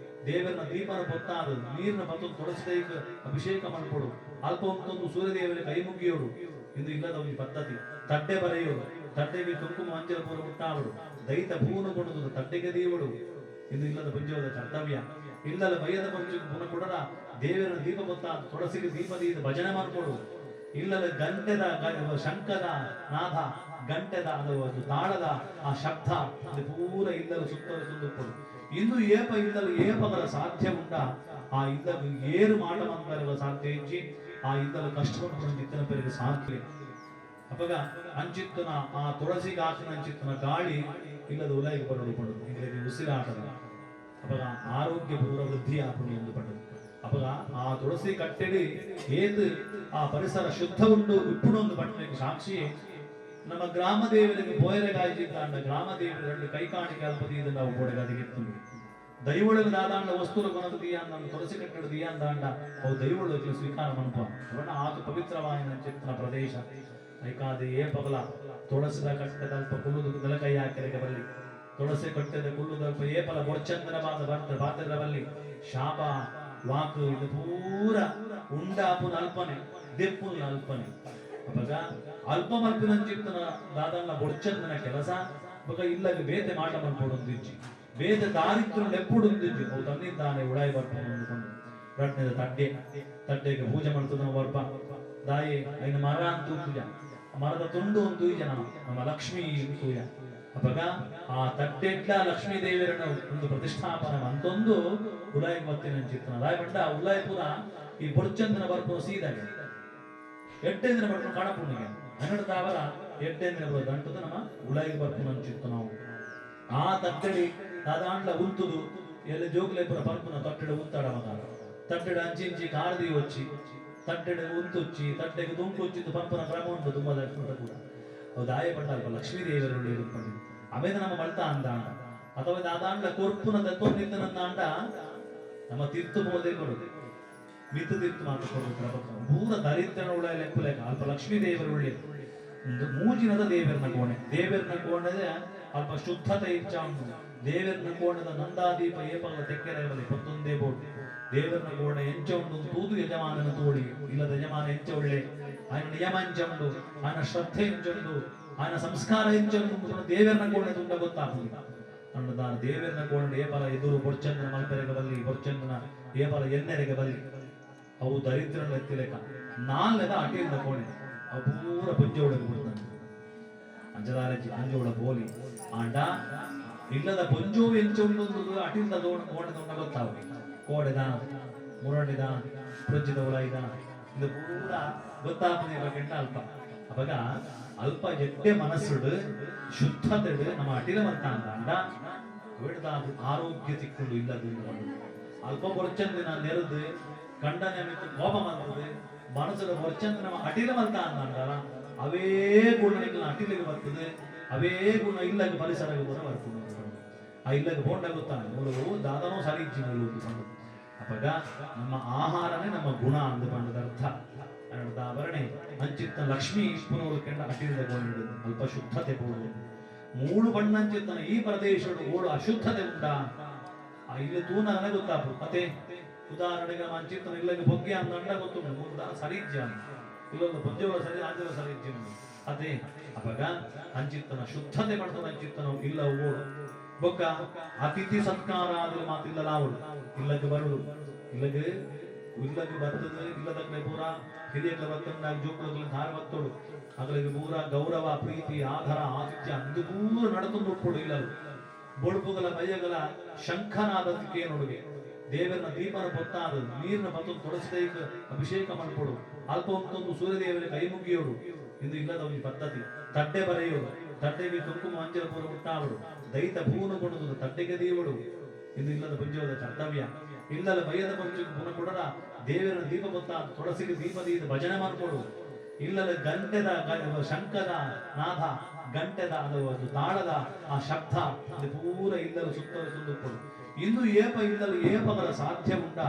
ದೇವರನ ದೀಪನ ಪೊತ್ತಾದ ನೀರಿನ ಪತ್ತು ತೊಡಸಿದ ಅಭಿಷೇಕ ಮಾಡ್ಕೊಡು ಅಲ್ಪ ಹೊತ್ತೊಂದು ಸೂರ್ಯದೇವರಿಗೆ ಕೈ ಮುಗಿಯೋಡು ಇದು ಇಲ್ಲದ ಒಂದು ಪದ್ಧತಿ ತಡ್ಡೆ ಬರೆಯೋಡು ತಡ್ಡೆಗೆ ಕುಂಕುಮ ಅಂಜಲ ಪೂರ ಮುಟ್ಟಾವಡು ದೈತ ಭೂನು ಕೊಡುವುದು ತಡ್ಡೆಗೆ ದೀವಡು ಇದು ಇಲ್ಲದ ಪಂಚವದ ಕರ್ತವ್ಯ ಇಲ್ಲದ ಬಯ್ಯದ ಪಂಚಕ್ಕೆ ಪುನಃ ಕೊಡದ ದೇವರ ದೀಪ ಗೊತ್ತಾದ ತೊಡಸಿಗೆ ದೀಪದ ಭಜನೆ ಮಾಡ್ಕೊಡು ಇಲ್ಲದ ಗಂಟೆದ ಶಂಕದ ನಾದ ಗಂಟೆದ ಅದು ತಾಳದ ಆ ಶಬ್ದ ಪೂರ ಇಲ್ಲದ ಸುತ್ತಲೂ ತುಂಬಿಕೊಡು ಇನ್ನು ಏಪ ಇಲ್ಲಲು ಏಪಗಳ ಸಾಧ್ಯ ಉಂಟ ಆ ಇಲ್ಲದು ಏರು ಮಾಡಮಂತರುವ ಸಾಧ್ಯ ಇಚ್ಚಿ ಆ ಇಲ್ಲಲು ಕಷ್ಟಪಟ್ಟು ಚಿತ್ತನ ಪೇರಿಗೆ ಸಾಧ್ಯ ಅಪಗ ಅಂಚಿತ್ತನ ಆ ತುಳಸಿಗೆ ಹಾಕಿನ ಅಂಚಿತ್ತನ ಗಾಳಿ ಇಲ್ಲದ ಉಲೈಗೆ ಬರೋದು ಪಡುದು ಇಲ್ಲದೆ ಉಸಿರಾಟದ ಅಪಗ ಆರೋಗ್ಯ ಪೂರ್ವ ವೃದ್ಧಿ ಆಪಣಿ ಎಂದು ಪಡುದು ಅಪಗ ಆ ತುಳಸಿ ಕಟ್ಟೆಡಿ ಏದು ಆ ಪರಿಸರ ಶುದ್ಧ ಉಂಟು ಉಪ್ಪುಣೊಂದು ಪಟ್ಟಣಕ್ಕೆ ಸಾಕ್ಷಿಯೇ ನಮ್ಮ ಗ್ರಾಮ ದೇವರಿಗೆ ಬೋಯರೆಗಾಯ್ಜಿದ್ದ ಗ್ರಾಮ ದೇವರಲ್ಲಿ ಕೈಕಾಣಿಕೆ ಅಲ್ಪದಿ ಇದು ನಾವು ಗೋಡೆಗಾದಿಗೆತ್ತು ದೈವೊಳಗೆ ದಾದಾಂಡ ವಸ್ತುರ ಕೊನದು ದಿಯಾಂದ ತುಳಸಿ ಕಟ್ಟಡ ದಿಯಾಂದಾಂಡ ಅವು ದೈವೊಳಗೆ ಸ್ವೀಕಾರ ಮನಪ ಅವನ್ನ ಆತು ಪವಿತ್ರವಾದ ಚಿತ್ತನ ಪ್ರದೇಶ ಐಕಾದಿ ಏ ಪಗಲ ತುಳಸಿದ ಕಟ್ಟದ ಅಲ್ಪ ಕುಳ್ಳುದು ನೆಲಕೈ ಹಾಕಿರಕ್ಕೆ ಬರಲಿ ತುಳಸಿ ಕಟ್ಟದ ಕುಳ್ಳುದಲ್ಪ ಏಪಲ ಬೊರ್ಚಂದ್ರವಾದ ಬರ್ತ ಬಾತಿರ ಬಲ್ಲಿ ಶಾಪ ವಾಕು ಇದು ಪೂರ ಉಂಡಾಪುನ ಅಲ್ಪನೆ ದೆಪ್ಪುನ ಅಲ್ಪನೆ ಅವಾಗ ಅಲ್ಪ ಮಲ್ಪಿನಂಚಿತ್ತನ ದಾದನ್ನ ಬೊಡ್ಚಂದನ ಕೆಲಸ ಅವಾಗ ಇಲ್ಲಗೆ ಬೇತೆ ಮಾಟ ಮಲ್ಪೊಡೊಂದಿಜ್ಜಿ ಬೇತೆ ದಾರಿದ್ರ್ಯ ಲೆಪ್ಪುಡೊಂದಿಜ್ಜಿ ಅವು ತನ್ನಿದ್ದಾನೆ ಉಳಾಯಿ ಬರ್ತಾನೆ ಅಂದುಕೊಂಡು ರಟ್ನೆದ ತಡ್ಡೆಗೆ ಪೂಜೆ ಮಾಡ್ತದ ಬರ್ಪ ದಾಯಿ ಐನ ಮರ ಅಂತೂ ಪೂಜ ಮರದ ತುಂಡು ಒಂದು ಜನ ನಮ್ಮ ಲಕ್ಷ್ಮೀ ಪೂಜ ಅವಾಗ ಆ ತಟ್ಟೆಡ್ಲ ಲಕ್ಷ್ಮೀ ದೇವರನ್ನ ಒಂದು ಪ್ರತಿಷ್ಠಾಪನೆ ಅಂತೊಂದು ಉಳಾಯಿ ಬರ್ತೀನಿ ಅಂಚಿತ್ತನ ದಾಯಿ ಬಂಡ ಉಳಾಯಿ ಪುರ ಈ ಬೊಡ್ಚಂದನ ಬರ್ಪು ಸೀದಾಗೆ ಎಟ್ಟೆಂದಿನ ಬರ್ಕೊಂಡು ಕಾಣಪುಣಿಗೆ ಹನ್ನೆರಡಾವರ ಎಟ್ಟೆಂದಿನ ಬರೋದು ಅಂಟದ ನಮ್ಮ ಉಳಾಯಿಗೆ ಬರ್ಪುನ ಅಂಚಿತ್ತು ನಾವು ಆ ತಟ್ಟೆಡಿ ದಾದಾಂಡ್ಲ ಉಂತುದು ಎಲ್ಲಿ ಜೋಗ್ಲೇಪುರ ಪರ್ಪುನ ತಟ್ಟೆಡೆ ಉಂತಾಡ ಮಗ ತಟ್ಟೆಡೆ ಅಂಚಿ ಕಾರ್ದಿ వచ్చి ತಟ್ಟೆಡೆ ಉಂತುಚ್ಚಿ ತಟ್ಟೆಗೆ ದುಂಕುಚ್ಚಿದ್ದು ಪರ್ಪುನ ಕ್ರಮ ಉಂಟು ತುಂಬಾ ಕೂಡ ಅವು ದಾಯ ಪಟ್ಟಲ್ಪ ಲಕ್ಷ್ಮೀ ದೇವರು ಇರುತ್ಕೊಂಡು ಆಮೇಲೆ ನಮ್ಮ ಮಳ್ತಾ ಅಂದ ಅಥವಾ ದಾದಾಂಡ್ಲ ಕೊರ್ಪುನ ತತ್ವ ನಿಂತನಂದಾಂಡ ನಮ್ಮ ತೀರ್ತು ಬೋಧೆ ಕೊಡುದು ಮಿತ್ತು ತೀರ್ತು ಮಾತು ಕೊಡುದು ಪೂರ ದರಿದ್ರನ ಉಳ್ಳ ಲೆಕ್ಕಲೆಕ್ಕ ಅಲ್ಪ ಲಕ್ಷ್ಮೀ ದೇವರು ಒಳ್ಳೆಯದು ಒಂದು ಮೂಜಿನದ ದೇವರನ ಕೋಣೆ ಅಲ್ಪ ಶುದ್ಧತೆ ಇಚ್ಛಾ ಉಂಟು ದೇವರನ ಕೋಣದ ನಂದಾದೀಪ ಏಪಗಳ ತೆಕ್ಕೆರೆಯಲ್ಲಿ ಪತ್ತೊಂದೇ ಬೋಟ್ ದೇವರನ ಕೋಣೆ ಎಂಚ ಉಂಟು ತೂದು ಯಜಮಾನನ ತೋಳಿ ಇಲ್ಲದ ಯಜಮಾನ ಎಂಚ ಒಳ್ಳೆ ఆయన ನಿಯಮ ಎಂಚ ಉಂಟು ఆయన ಶ್ರದ್ಧೆ ಎಂಚ ಉಂಟು ఆయన ಸಂಸ್ಕಾರ ಎಂಚ ಉಂಟು ದೇವರನ ಕೋಣೆ ತುಂಬ ಗೊತ್ತಾಗ್ತದೆ ಅನ್ನದ ದೇವರನ ಕೋಣೆ ಏಪಲ ಎದುರು ಬೊಡ್ಚಂದನ ಮಲ್ಪೆರೆಗೆ ಬಲ್ಲಿ ಬೊಡ್ಚಂದನ ಏಪಲ ಎನ್ನೆರೆಗೆ ಬಲ್ಲಿ ಅವು ದರಿದ್ರನ ಎತ್ತಿಲೆಕ್ಕ ನಾಲ್ನೆದ ಅಟಿಯಿಂದ ಕೋಣೆ ಅವು ಪೂರ ಪಂಜೆ ಒಳಗೆ ಬಿಡ್ತಾನೆ ಅಂಜದಾರಜ್ಜಿ ಪಂಜೆ ಒಳಗೆ ಬೋಲಿ ಆಂಡ ಇಲ್ಲದ ಪಂಜೋ ಎಂಚೊಂದು ಅಟಿಂದ ಕೋಣೆದ ಗೊತ್ತಾವ ಕೋಡೆದ ಮುರಡಿದ ಪ್ರಜ್ಜಿದ ಉಳಾಯಿದ ಇದು ಪೂರ ಗೊತ್ತಾಗ್ತದೆ ಕೆಟ್ಟ ಅಲ್ಪ ಅವಾಗ ಅಲ್ಪ ಎಡ್ಡೆ ಮನಸ್ಸುಡು ಶುದ್ಧತೆಡು ನಮ್ಮ ಅಟಿಲ ಮಂತ ಅಂದ ಬಿಡ್ದಾದು ಆರೋಗ್ಯ ಸಿಕ್ಕುಡು ಇಲ್ಲದು ಅಲ್ಪ ಬೊರ್ಚಂದಿನ ನೆರೆದು ಗಂಡನ ಮಿತ್ತು ಕೋಪ ಮಾಡ್ತದೆ ಮನಸ್ಸದ ಬೊರ್ಚಂದ ನಮ್ಮ ಅಟಿಲ ಮಂತ ಅಂದಾರ ಅವೇ ಗುಣಗಳ ಅಟಿಲಿಗೆ ಬರ್ತದೆ ಅವೇ ಗುಣ ಇಲ್ಲಗೆ ಪರಿಸರಕ್ಕೆ ಕೂಡ ಬರ್ತದೆ ಆ ಇಲ್ಲಗೆ ಬೋಂಡ ಗೊತ್ತಾನೆ ಮೂಲವು ದಾದನೋ ಸರಿಜ್ಜಿ ಮೂಲವು ಅವಾಗ ನಮ್ಮ ಆಹಾರನೇ ನಮ್ಮ ಗುಣ ಅಂದು ಬಂದದ ಅರ್ಥ ಆವರಣೆ ಅಂಚಿತ್ತ ಲಕ್ಷ್ಮಿ ಪುನರು ಕೆಂಡ ಅಟಿಲಿದ ಗೋಣಿಡು ಅಲ್ಪ ಶುದ್ಧತೆ ಬೋಡು ಮೂಳು ಬಣ್ಣಂಚಿತ್ತನ ಈ ಪ್ರದೇಶಡು ಓಡು ಅಶುದ್ಧತೆ ಉಂಟ ಆ ಇಲ್ಲಿ ತೂನ ನನಗೆ ಗೊತ್ತಾಪು ಮತ್ತೆ ಉದಾಹರಣೆಗೆ ಮಂಚಿತ್ತನ ಇಲ್ಲಗೆ ಬೊಗ್ಗೆ ಅಂದ ಗೊತ್ತುಂಟು ಮೂರು ಸರಿಜ್ಜ ಇಲ್ಲೊಂದು ಪಂಜಗಳ ಸರಿ ಆಂಜಲ ಸರಿಜ್ಜಿ ಅದೇ ಅವಾಗ ಅಂಚಿತ್ತನ ಶುದ್ಧತೆ ಮಾಡ್ತದ ಅಂಚಿತ್ತನ ಇಲ್ಲ ಓಡು ಬೊಕ್ಕ ಅತಿಥಿ ಸತ್ಕಾರ ಆದ್ರೆ ಮಾತಿಲ್ಲ ಅವಳು ಇಲ್ಲಗೆ ಬರುದು ಇಲ್ಲಗೆ ಬರ್ತದೆ ಇಲ್ಲದಕ್ಕೆ ಪೂರ ಹಿರಿಯಕ್ಕೆ ಬರ್ತಂದಾಗ ಜೋಕುಳಲ್ಲಿ ಧಾರ ಬತ್ತೋಡು ಅಗಳಿಗೆ ಪೂರ ಗೌರವ ಪ್ರೀತಿ ಆಧಾರ ಆತಿಥ್ಯ ಅಂದು ಪೂರ ನಡಕೊಂಡು ಉಟ್ಕೊಡು ಇಲ್ಲದು ಬೊಳುಪುಗಳ ಬಯ್ಯಗಳ ಶಂಖನಾದಕ್ಕೆ ನೋಡುಗೆ ದೇವರನ್ನ ದೀಪನ ಪೊತ್ತಾದು ನೀರಿನ ಪತ್ತು ತೊಡಸಿದ ಅಭಿಷೇಕ ಮಾಡ್ಕೊಡು. ಅಲ್ಪ ಒಂದು ಸೂರ್ಯದೇವರ ಕೈ ಮುಗಿಯೋಡು ಇಂದು ಇಲ್ಲದ ಒಂದು ಪದ್ಧತಿ. ತಡ್ಡೆ ಬರೆಯೋಡು, ತಡ್ಡೆಗೆ ಕುಂಕುಮ ಅಂಜಲ ಪೂರ ಮುಟ್ಟಾವಡು, ದೈತ ಭೂನ ಕೊಡುವುದು ತಡ್ಡೆಗೆ ದೀವಡು ಇಂದು ಇಲ್ಲದ ಪುಂಜೋದ ಕರ್ತವ್ಯ. ಇಲ್ಲದ ಭಯದ ಪಂಚಕ್ಕೆ ಪುನಃ ಕೊಡರ ದೇವರ ದೀಪ ಪೊತ್ತಾದು ತೊಡಸಿಗೆ ದೀಪದೀದ ಭಜನೆ ಮಾಡ್ಕೊಡು. ಇಲ್ಲದ ಗಂಟೆದ ಶಂಕದ ನಾದ, ಗಂಟೆದ ಅದು ತಾಳದ ಆ ಶಬ್ದ ಅದು ಪೂರ ಇಲ್ಲದ ಸುತ್ತಲೂ ತುಂಬಿಕೊಡು. ಇಂದು ಏಪ ಇಲ್ಲಲು ಏಪಗಳ ಸಾಧ್ಯ ಉಂಟ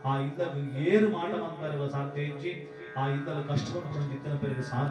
ಆ ಇಲ್ಲಲು ಏರು ಮಾಡಮಂತರುವ ಸಾಧ್ಯ ಇಚ್ಚಿ ಆ ಇಲ್ಲಲು ಕಷ್ಟಪಟ್ಟು ಇತ್ತನ ಪೇರಿಗೆ ಸಾಧ್ಯ